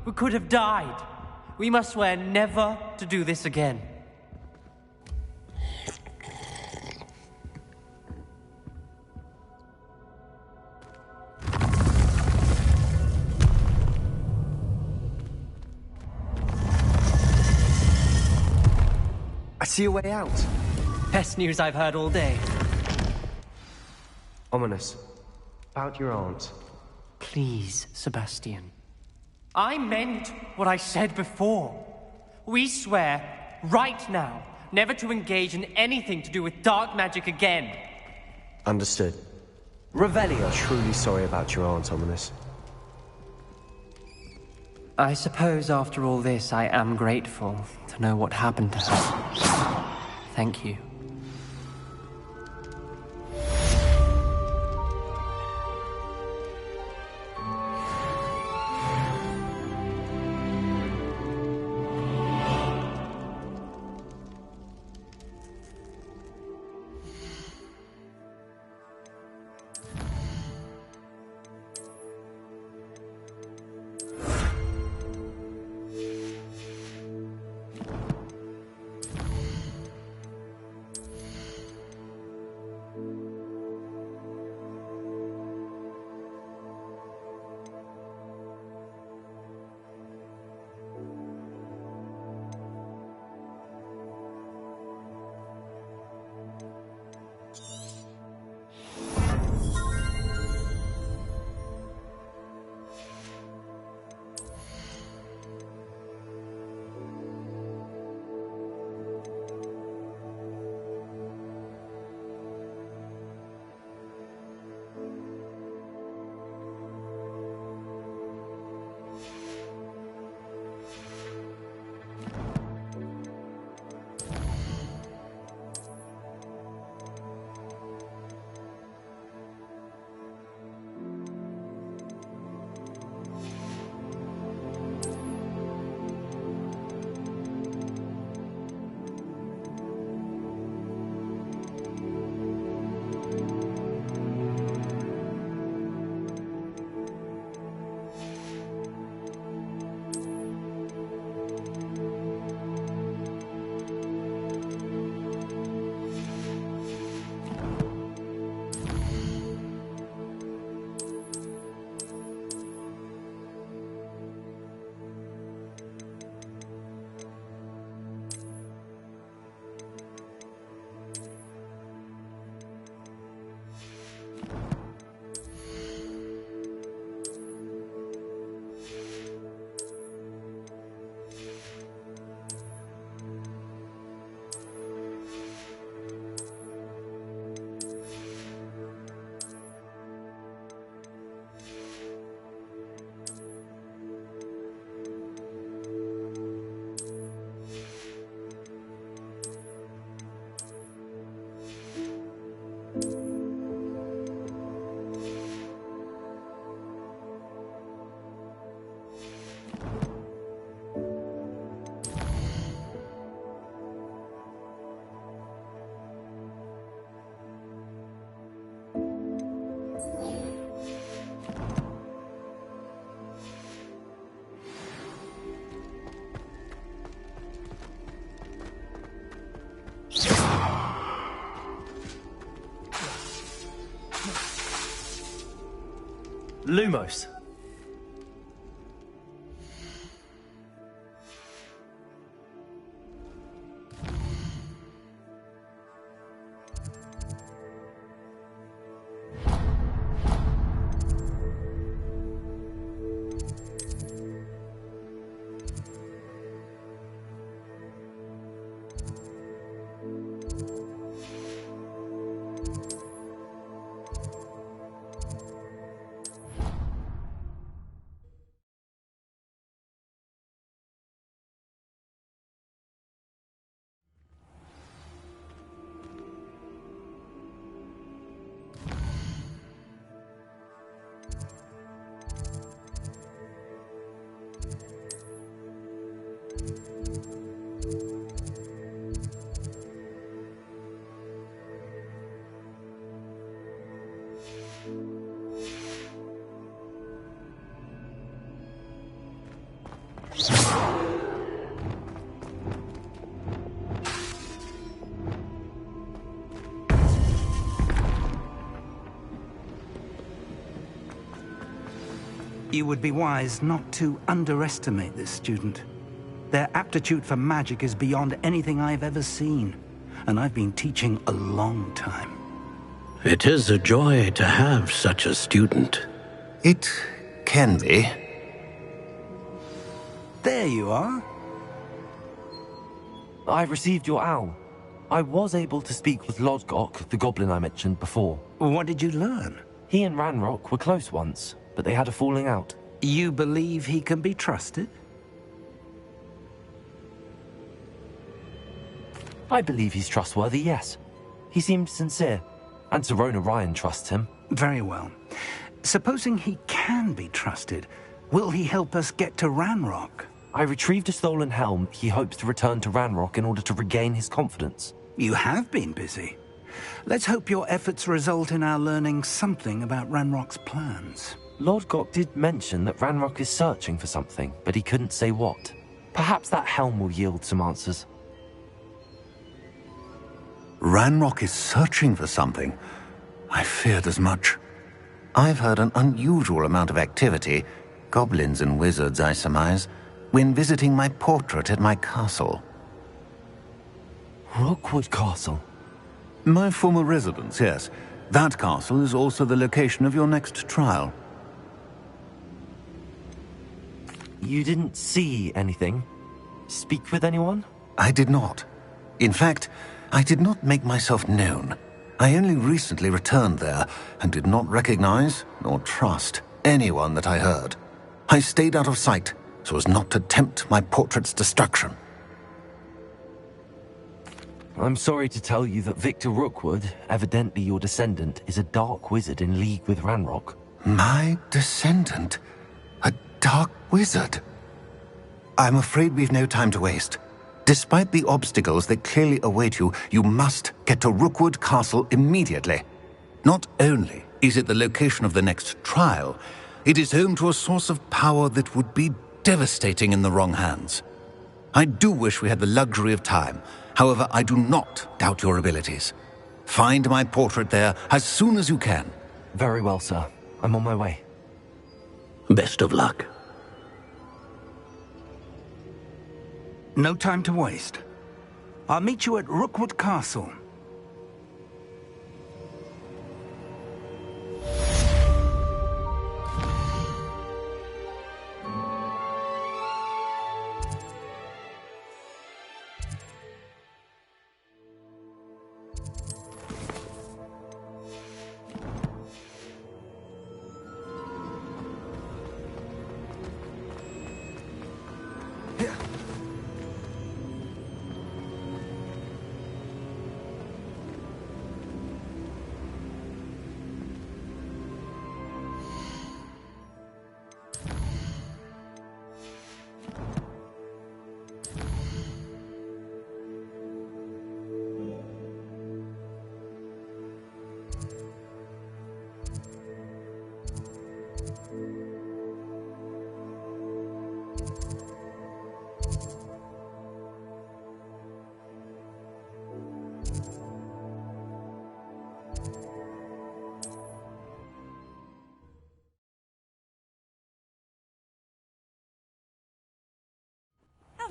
We could have died. We must swear never to do this again. I see a way out. Best news I've heard all day. Ominous. About your aunt. Please, Sebastian. I meant what I said before. We swear, right now, never to engage in anything to do with dark magic again. Understood. Revelio. Truly sorry about your aunt, Ominous. I suppose after all this, I am grateful to know what happened to her. Thank you. Lumos. You would be wise not to underestimate this student. Their aptitude for magic is beyond anything I've ever seen, and I've been teaching a long time. It is a joy to have such a student. It can be. There you are. I received your owl. I was able to speak with Lodgok, the goblin I mentioned before. What did you learn? He and Ranrock were close once, but they had a falling out. You believe he can be trusted? I believe he's trustworthy, yes. He seemed sincere, and Serona Ryan trusts him. Very well. Supposing he can be trusted, will he help us get to Ranrock? I retrieved a stolen helm he hopes to return to Ranrock in order to regain his confidence. You have been busy. Let's hope your efforts result in our learning something about Ranrock's plans. Lodgok did mention that Ranrock is searching for something, but he couldn't say what. Perhaps that helm will yield some answers. Ranrock is searching for something. I feared as much. I've heard an unusual amount of activity, goblins and wizards, I surmise, when visiting my portrait at my castle. Rookwood Castle? My former residence, yes. That castle is also the location of your next trial. You didn't see anything? Speak with anyone? I did not. In fact, I did not make myself known. I only recently returned there and did not recognize nor trust anyone that I heard. I stayed out of sight so as not to tempt my portrait's destruction. I'm sorry to tell you that Victor Rookwood, evidently your descendant, is a dark wizard in league with Ranrock. My descendant? A dark wizard? I'm afraid we've no time to waste. Despite the obstacles that clearly await you, you must get to Rookwood Castle immediately. Not only is it the location of the next trial, it is home to a source of power that would be devastating in the wrong hands. I do wish we had the luxury of time. However, I do not doubt your abilities. Find my portrait there as soon as you can. Very well, sir. I'm on my way. Best of luck. No time to waste. I'll meet you at Rookwood Castle.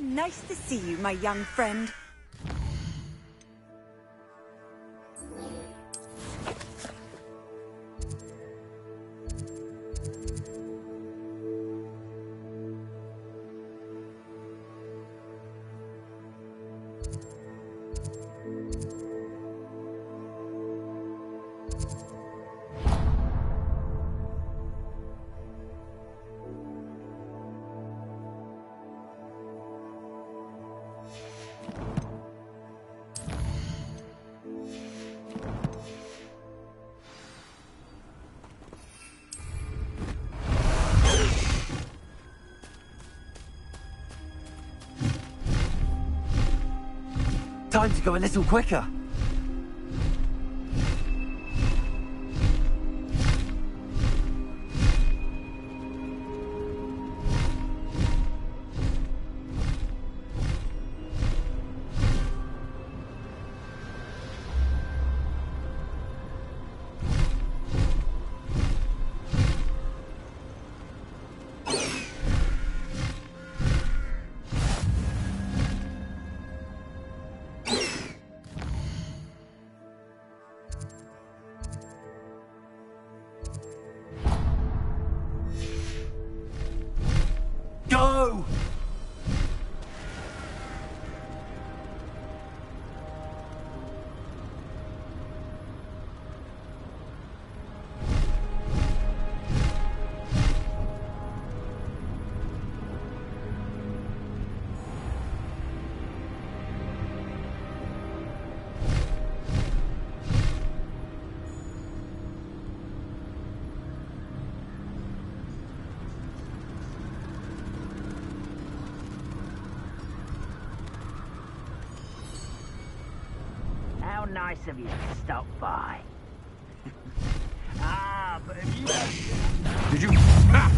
Nice to see you, my young friend. Time to go a little quicker. Go! How nice of you to stop by. But have you... Did you... Ha!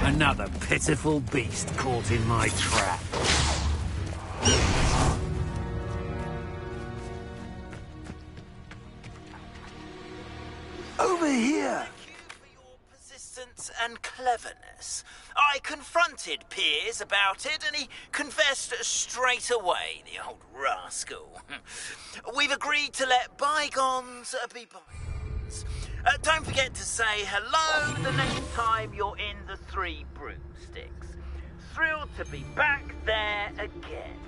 Another pitiful beast caught in my trap. Over here! Persistence and cleverness. I confronted Piers about it, and he confessed straight away, the old rascal. We've agreed to let bygones be bygones. Don't forget to say hello the next time you're in the Three Broomsticks. Thrilled to be back there again.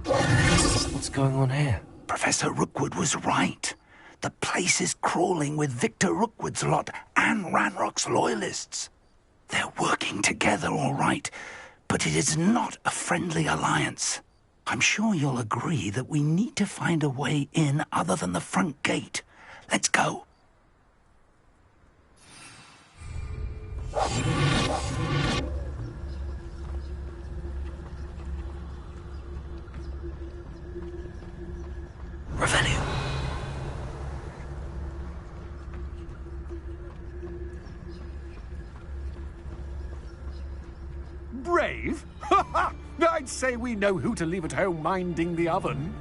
What's going on here? Professor Rookwood was right. The place is crawling with Victor Rookwood's lot and Ranrock's loyalists. They're working together, all right, but it is not a friendly alliance. I'm sure you'll agree that we need to find a way in other than the front gate. Let's go. Revelio. Brave? Ha ha! I'd say we know who to leave at home minding the oven.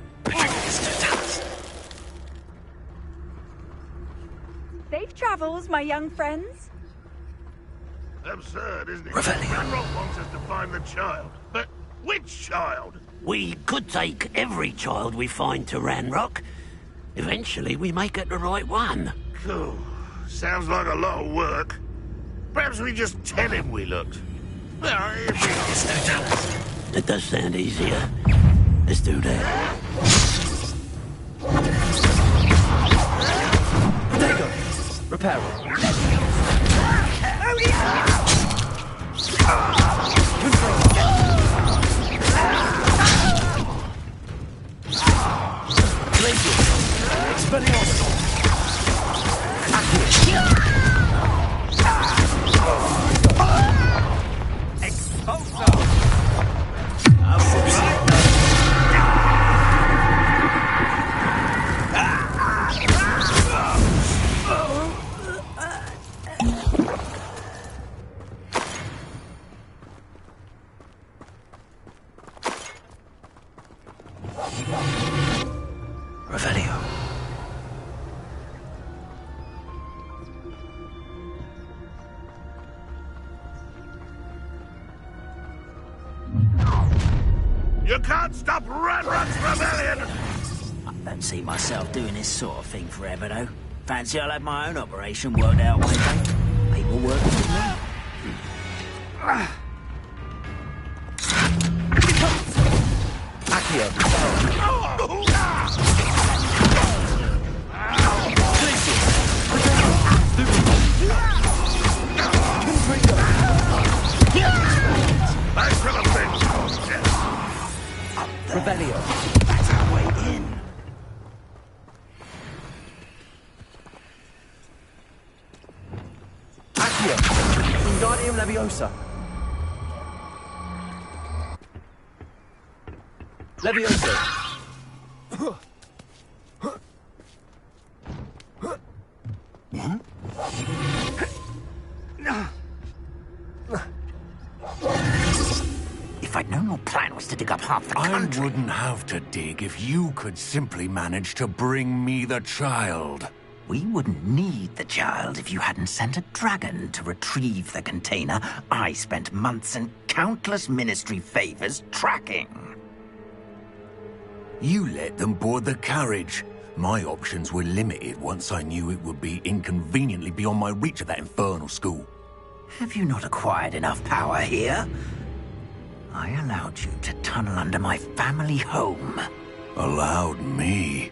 Safe travels, my young friends. Absurd, isn't it? Revelio. Ranrock wants us to find the child. But which child? We could take every child we find to Ranrock. Eventually, we may get the right one. Cool. Sounds like a lot of work. Perhaps we just tell him we looked. Well, if That does sound easier. Let's do that. Potato! Repair it. Expelliarmus! Revelio. You can't stop Ranrock's rebellion! I don't see myself doing this sort of thing forever, though. Fancy I'll have my own operation worked out one day. People working with me. Accio. Revelio. That's our way in. Accio. Wingardium Leviosa. Leviosa. If I'd known your plan was to dig up half the country... I wouldn't have to dig if you could simply manage to bring me the child. We wouldn't need the child if you hadn't sent a dragon to retrieve the container I spent months and countless ministry favors tracking. You let them board the carriage. My options were limited once I knew it would be inconveniently beyond my reach at that infernal school. Have you not acquired enough power here? I allowed you to tunnel under my family home. Allowed me?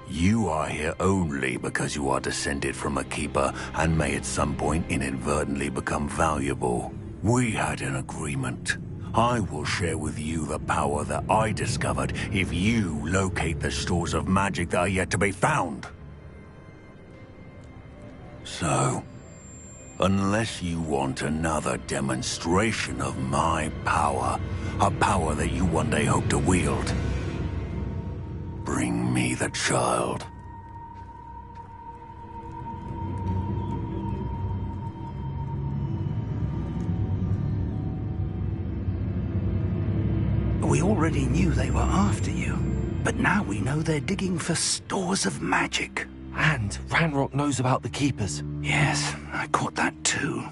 You are here only because you are descended from a keeper and may at some point inadvertently become valuable. We had an agreement. I will share with you the power that I discovered if you locate the stores of magic that are yet to be found. So, unless you want another demonstration of my power, a power that you one day hope to wield, bring me the child. We already knew they were after you, but now we know they're digging for stores of magic. And Ranrock knows about the Keepers. Yes, I caught that too.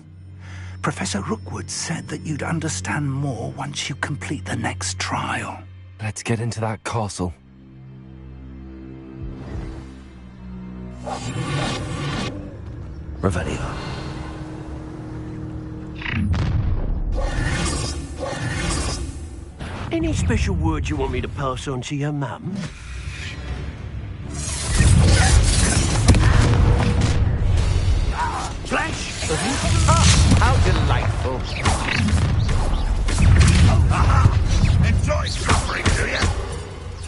Professor Rookwood said that you'd understand more once you complete the next trial. Let's get into that castle. Revelio. Any special words you want me to pass on to your mum? Flash! How delightful. Enjoy suffering, do you?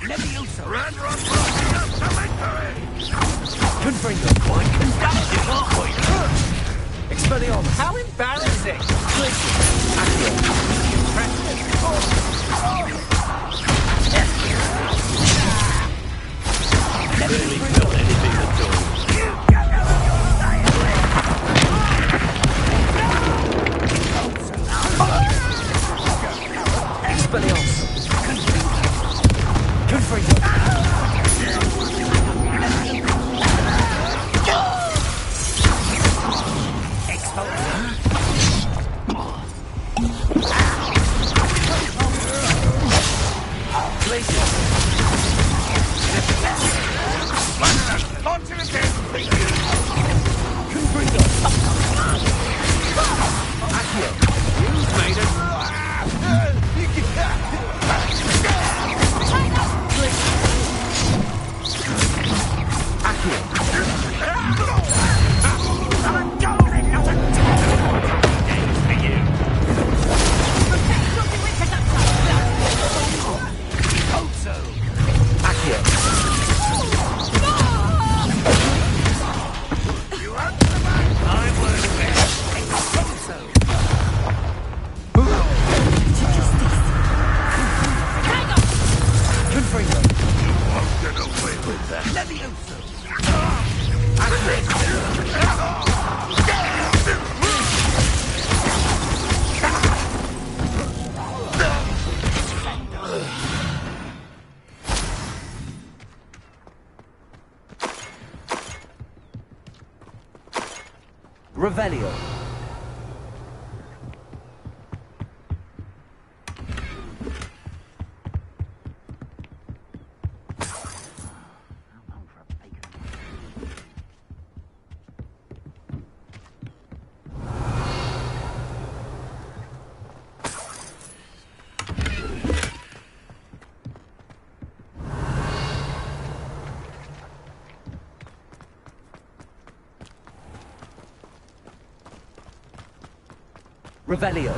Leviosa! Ranrock marching us to victory! Confringo. Quite conductive, aren't we? Expelliarmus. How embarrassing! Accio. Barely felt anything at all. Expelliarmus. Confringo. Launch it again! Confringo. Accio. You've made it. Accio. Accio. Confringo. Get away with that. Revelio. Revelio.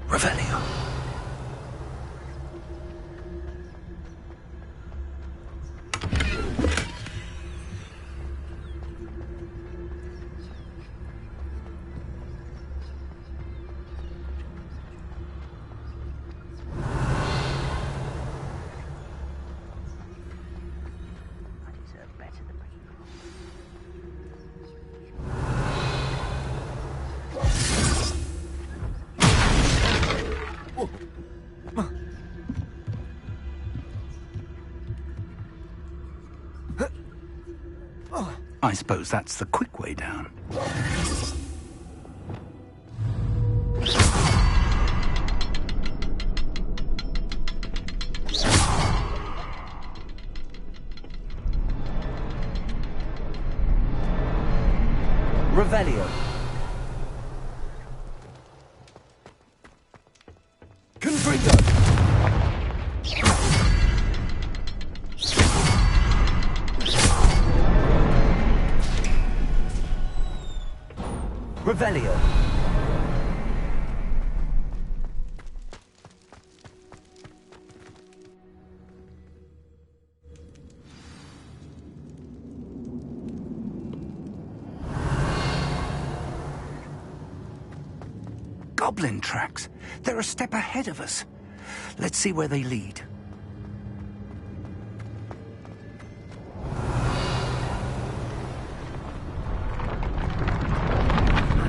Revelio. I suppose that's the quick way down. Revelio. Confringo. Revelio. Goblin tracks. They're a step ahead of us. Let's see where they lead.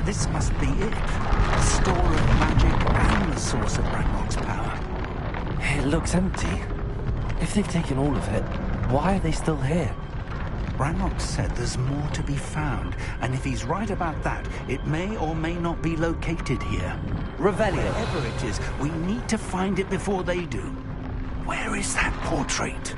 This must be it. The store of magic and the source of Ranrock's power. It looks empty. If they've taken all of it, why are they still here? Ranrock said there's more to be found, and if he's right about that, it may or may not be located here. Revelio. Wherever it is, we need to find it before they do. Where is that portrait?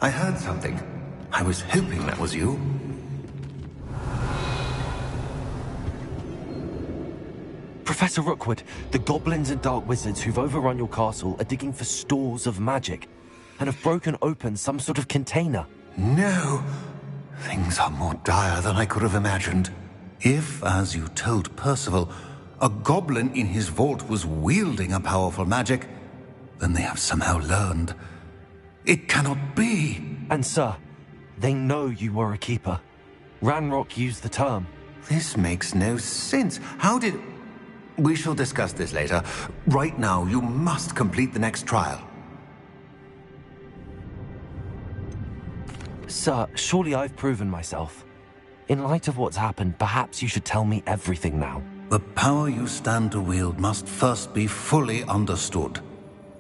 I heard something. I was hoping that was you. Professor Rookwood, the goblins and dark wizards who've overrun your castle are digging for stores of magic and have broken open some sort of container. No. Things are more dire than I could have imagined. If, as you told Percival, a goblin in his vault was wielding a powerful magic, then they have somehow learned. It cannot be. And sir, they know you were a keeper. Ranrock used the term. This makes no sense. How did... We shall discuss this later. Right now, you must complete the next trial. Sir, surely I've proven myself. In light of what's happened, perhaps you should tell me everything now. The power you stand to wield must first be fully understood.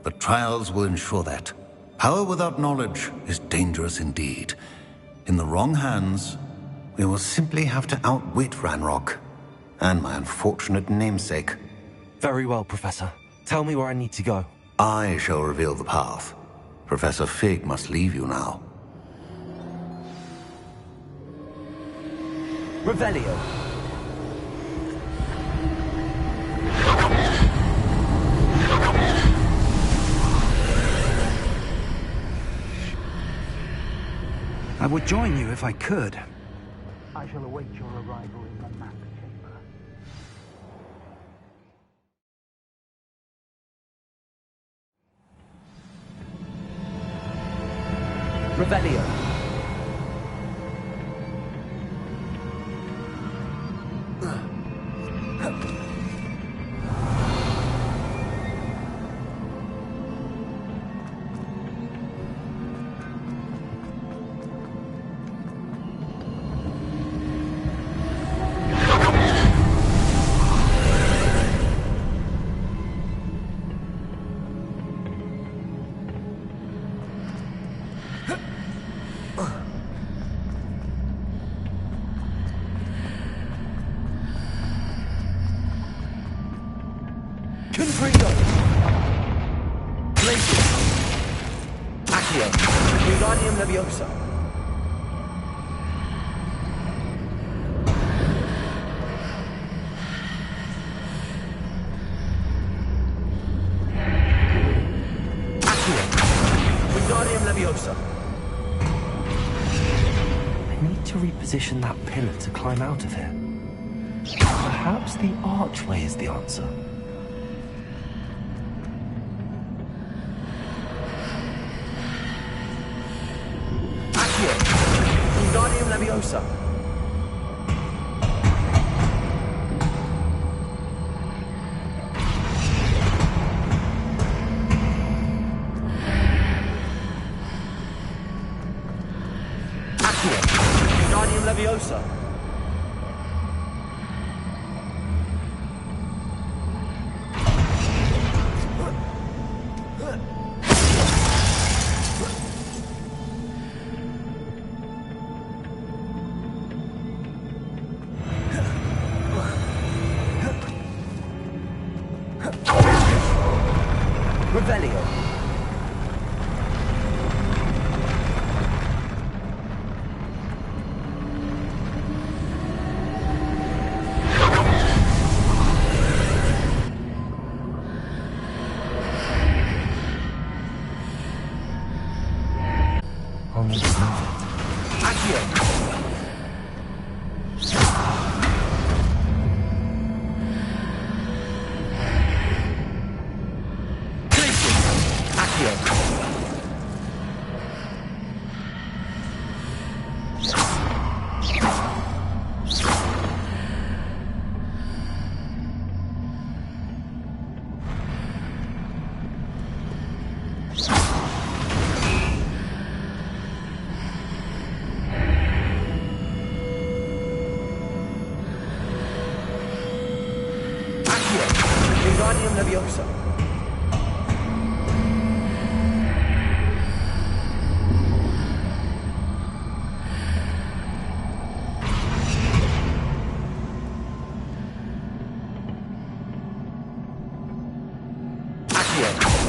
The trials will ensure that. Power without knowledge is dangerous indeed. In the wrong hands, we will simply have to outwit Ranrock and my unfortunate namesake. Very well, Professor. Tell me where I need to go. I shall reveal the path. Professor Fig must leave you now. Revelio. I would join you if I could. I shall await your arrival in the map chamber. Revelio. Accio. Wingardium Leviosa. Accio. Wingardium Leviosa. I need to reposition that pillar to climb out of here. Perhaps the archway is the answer. Accio. Wingardium Leviosa. Accio. Wingardium Leviosa. Revelio. I'll need to move it. Accio. Wingardium Leviosa. Accio.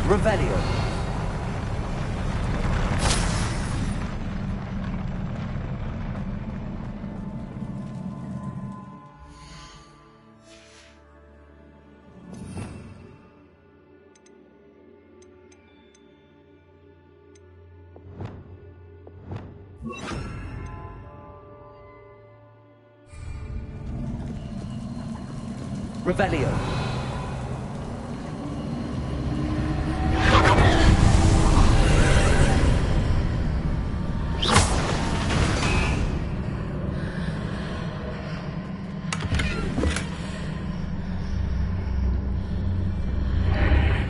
Revelio. Revelio.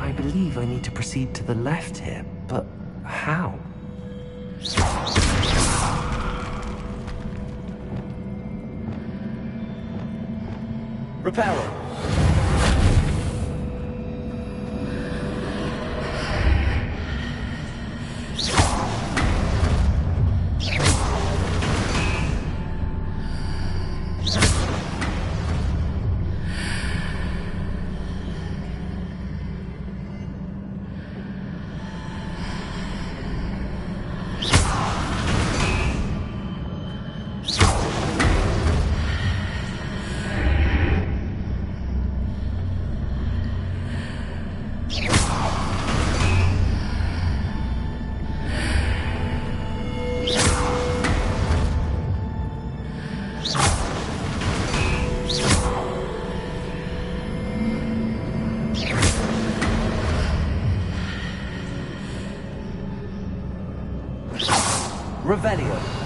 I believe I need to proceed to the left here, but how? Reparo. Revelio.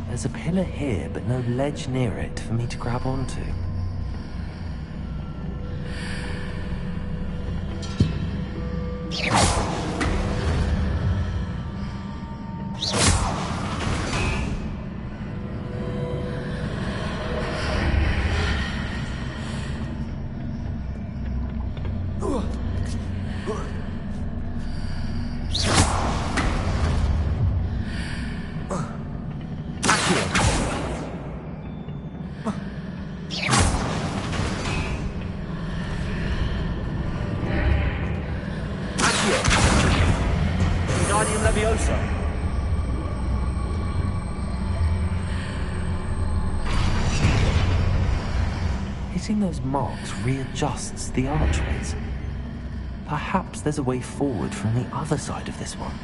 There's a pillar here, but no ledge near it for me to grab onto. Hitting those marks readjusts the archways. Perhaps there's a way forward from the other side of this one.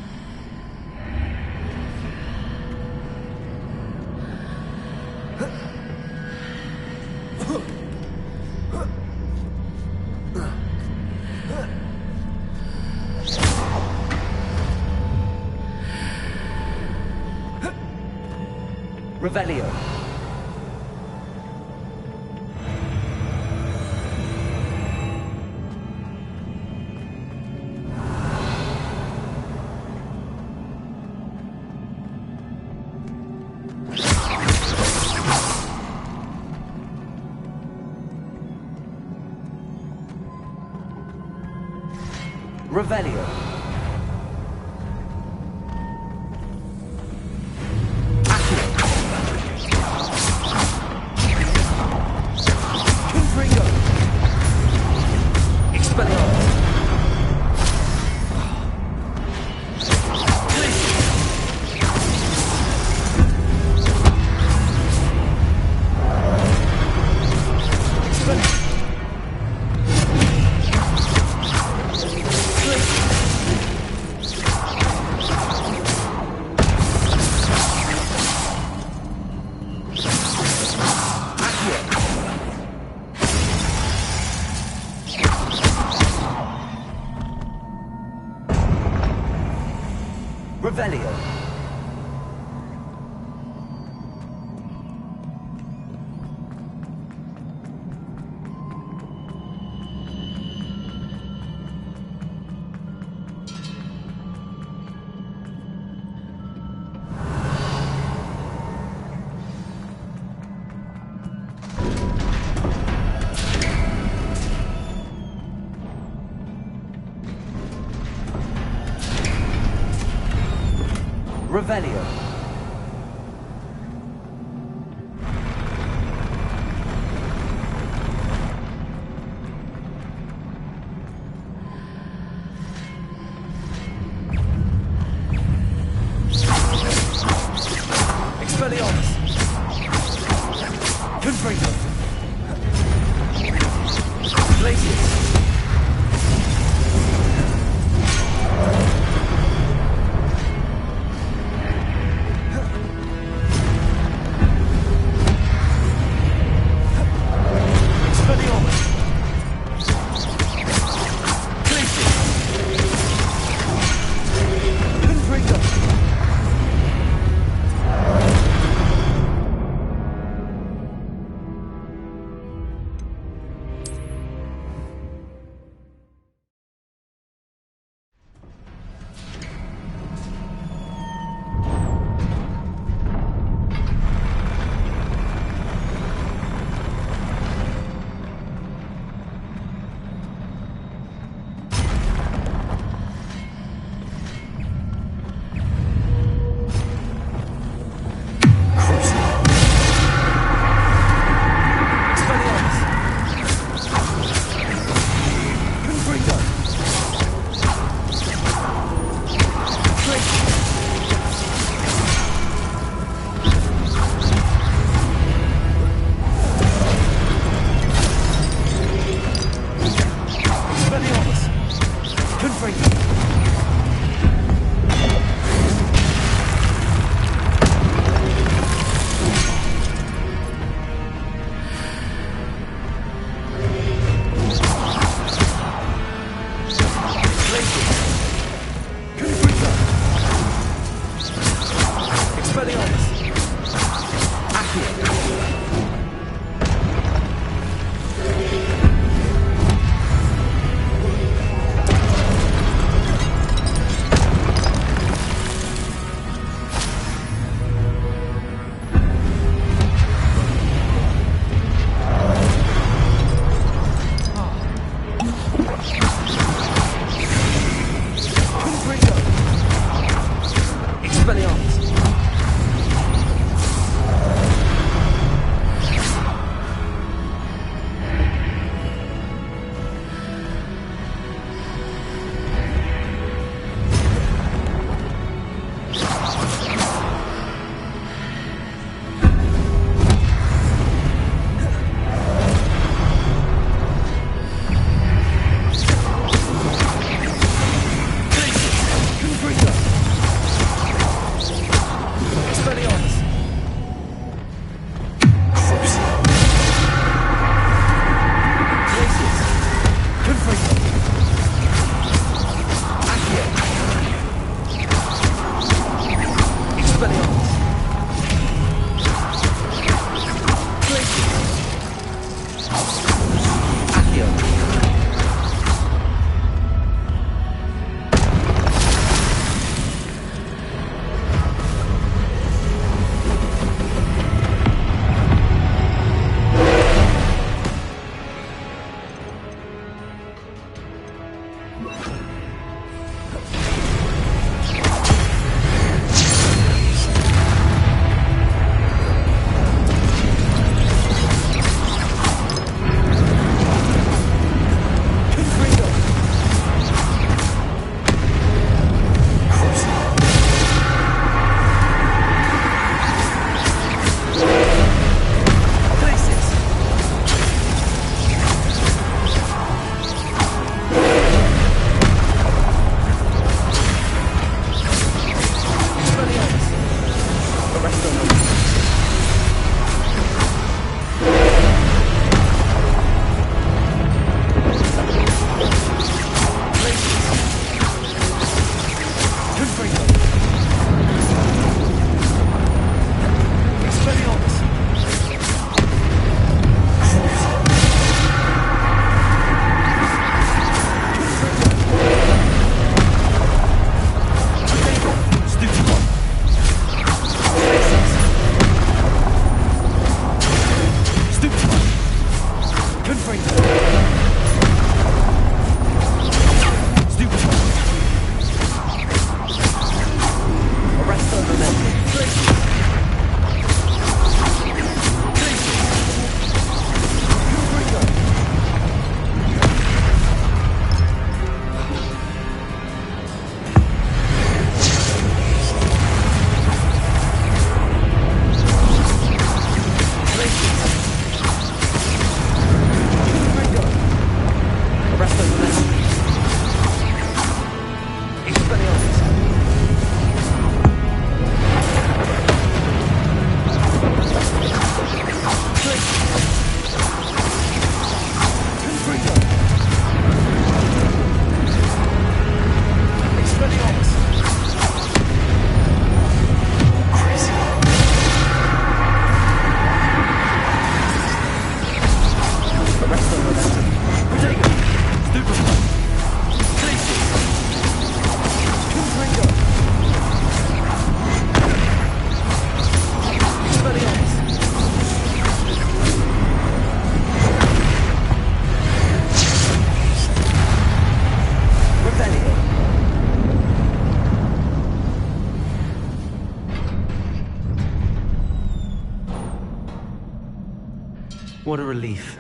Revelio. Revelio. Revelio. Revelio. Expelliarmus. Confringo. Glacius. What a relief.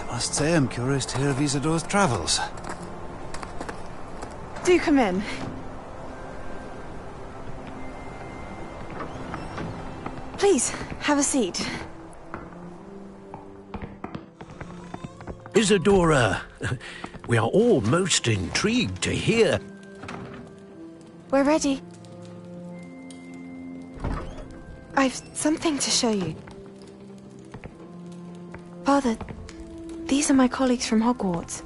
I must say I'm curious to hear of Isidore's travels. Do come in. Please, have a seat. Isadora, we are all most intrigued to hear. We're ready. I've something to show you. Father, these are my colleagues from Hogwarts.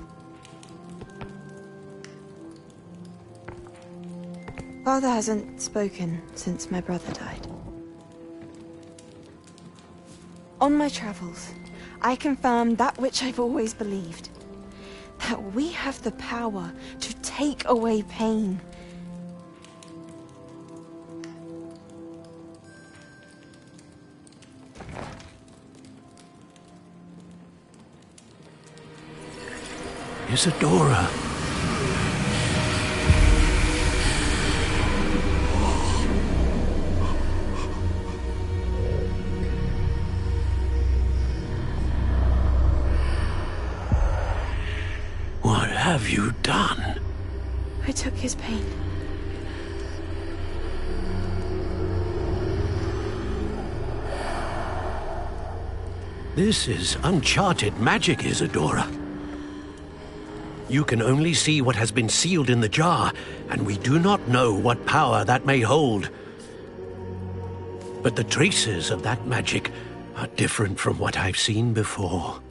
Father hasn't spoken since my brother died. On my travels, I confirmed that which I've always believed. That we have the power to take away pain. Isadora. What have you done? I took his pain. This is uncharted magic, Isadora. You can only see what has been sealed in the jar, and we do not know what power that may hold. But the traces of that magic are different from what I've seen before.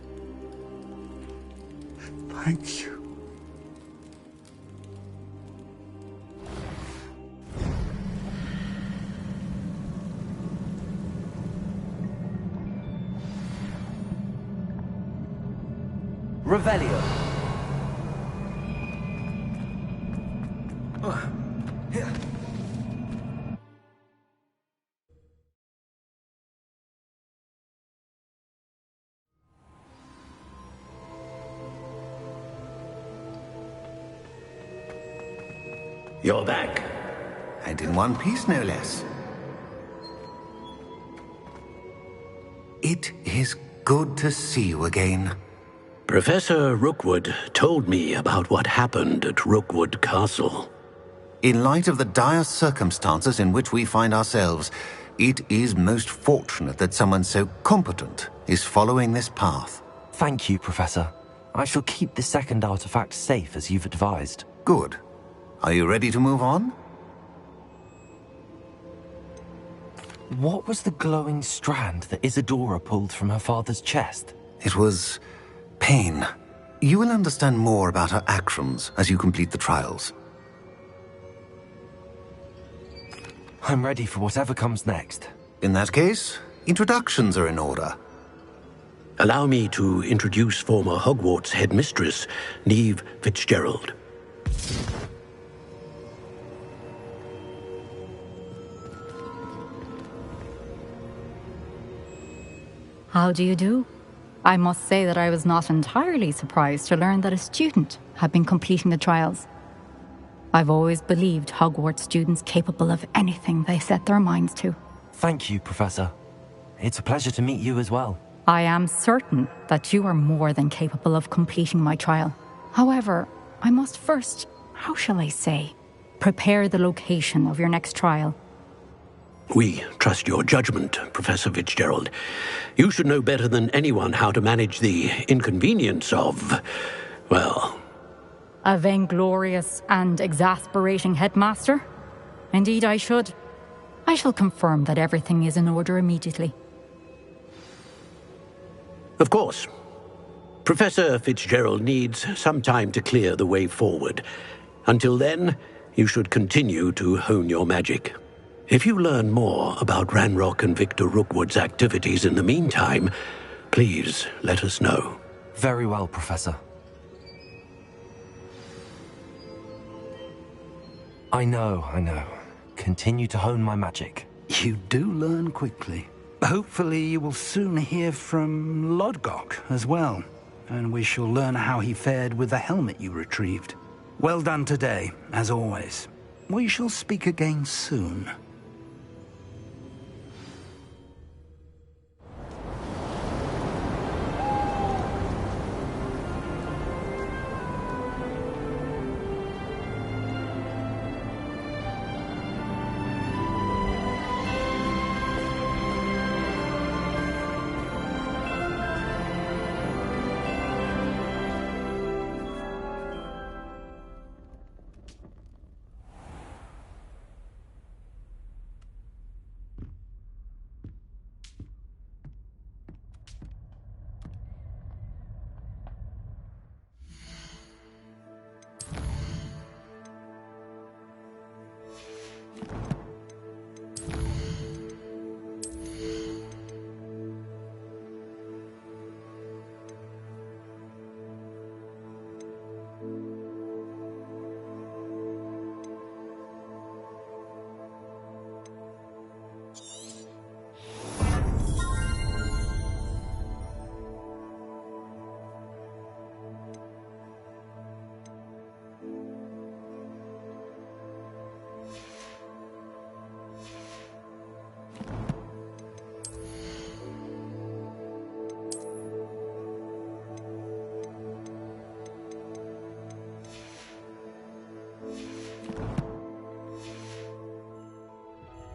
Thank you. Revelio. You're back. And in one piece, no less. It is good to see you again. Professor Rookwood told me about what happened at Rookwood Castle. In light of the dire circumstances in which we find ourselves, it is most fortunate that someone so competent is following this path. Thank you, Professor. I shall keep the second artifact safe as you've advised. Good. Are you ready to move on? What was the glowing strand that Isadora pulled from her father's chest? It was pain. You will understand more about her actions as you complete the trials. I'm ready for whatever comes next. In that case, introductions are in order. Allow me to introduce former Hogwarts headmistress, Neve Fitzgerald. How do you do? I must say that I was not entirely surprised to learn that a student had been completing the trials. I've always believed Hogwarts students capable of anything they set their minds to. Thank you, Professor. It's a pleasure to meet you as well. I am certain that you are more than capable of completing my trial. However, I must first, how shall I say, prepare the location of your next trial. We trust your judgment, Professor Fitzgerald. You should know better than anyone how to manage the inconvenience of, well... A vainglorious and exasperating headmaster? Indeed I should. I shall confirm that everything is in order immediately. Of course. Professor Fitzgerald needs some time to clear the way forward. Until then, you should continue to hone your magic. If you learn more about Ranrock and Victor Rookwood's activities in the meantime, please let us know. Very well, Professor. I know. Continue to hone my magic. You do learn quickly. Hopefully you will soon hear from Lodgok as well, and we shall learn how he fared with the helmet you retrieved. Well done today, as always. We shall speak again soon.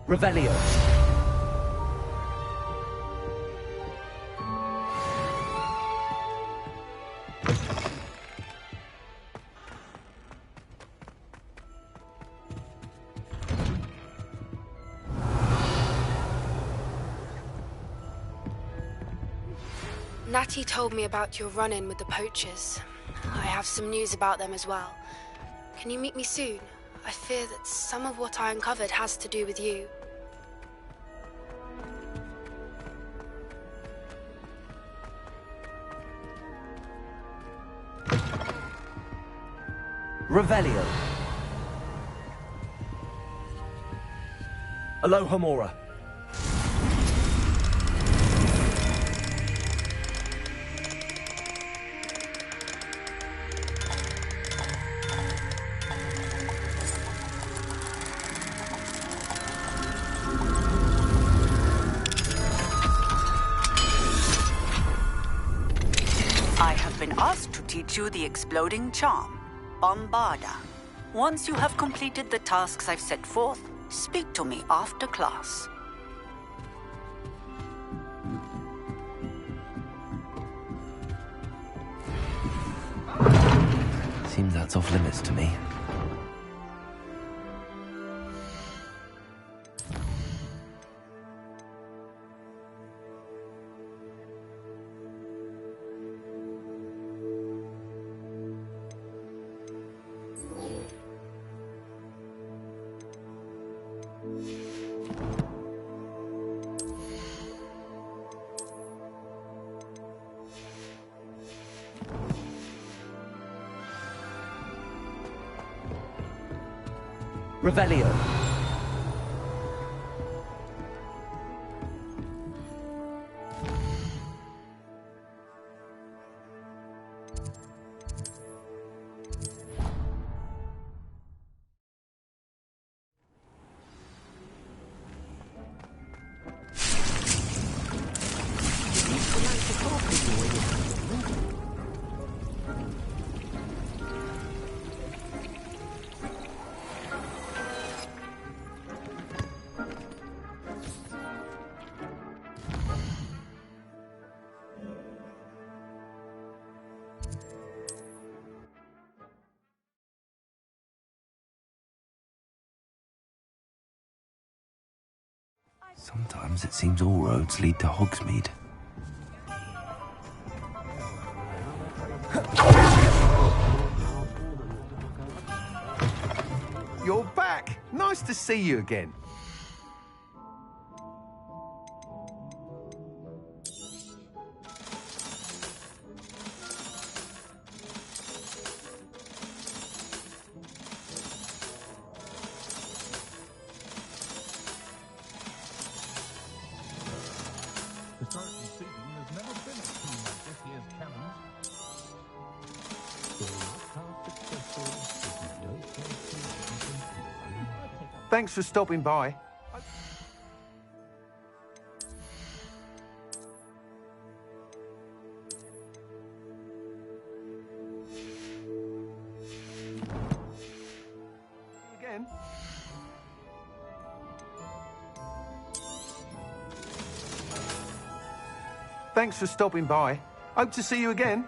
Revelio. Natty told me about your run-in with the poachers. I have some news about them as well. Can you meet me soon? I fear that some of what I uncovered has to do with you. Revelio. Alohomora. I have been asked to teach you the exploding charm, Bombarda. Once you have completed the tasks I've set forth, speak to me after class. Seems that's off limits to me. Revelio. Sometimes it seems all roads lead to Hogsmeade. You're back! Nice to see you again. Thanks for stopping by. Again. Thanks for stopping by. Hope to see you again.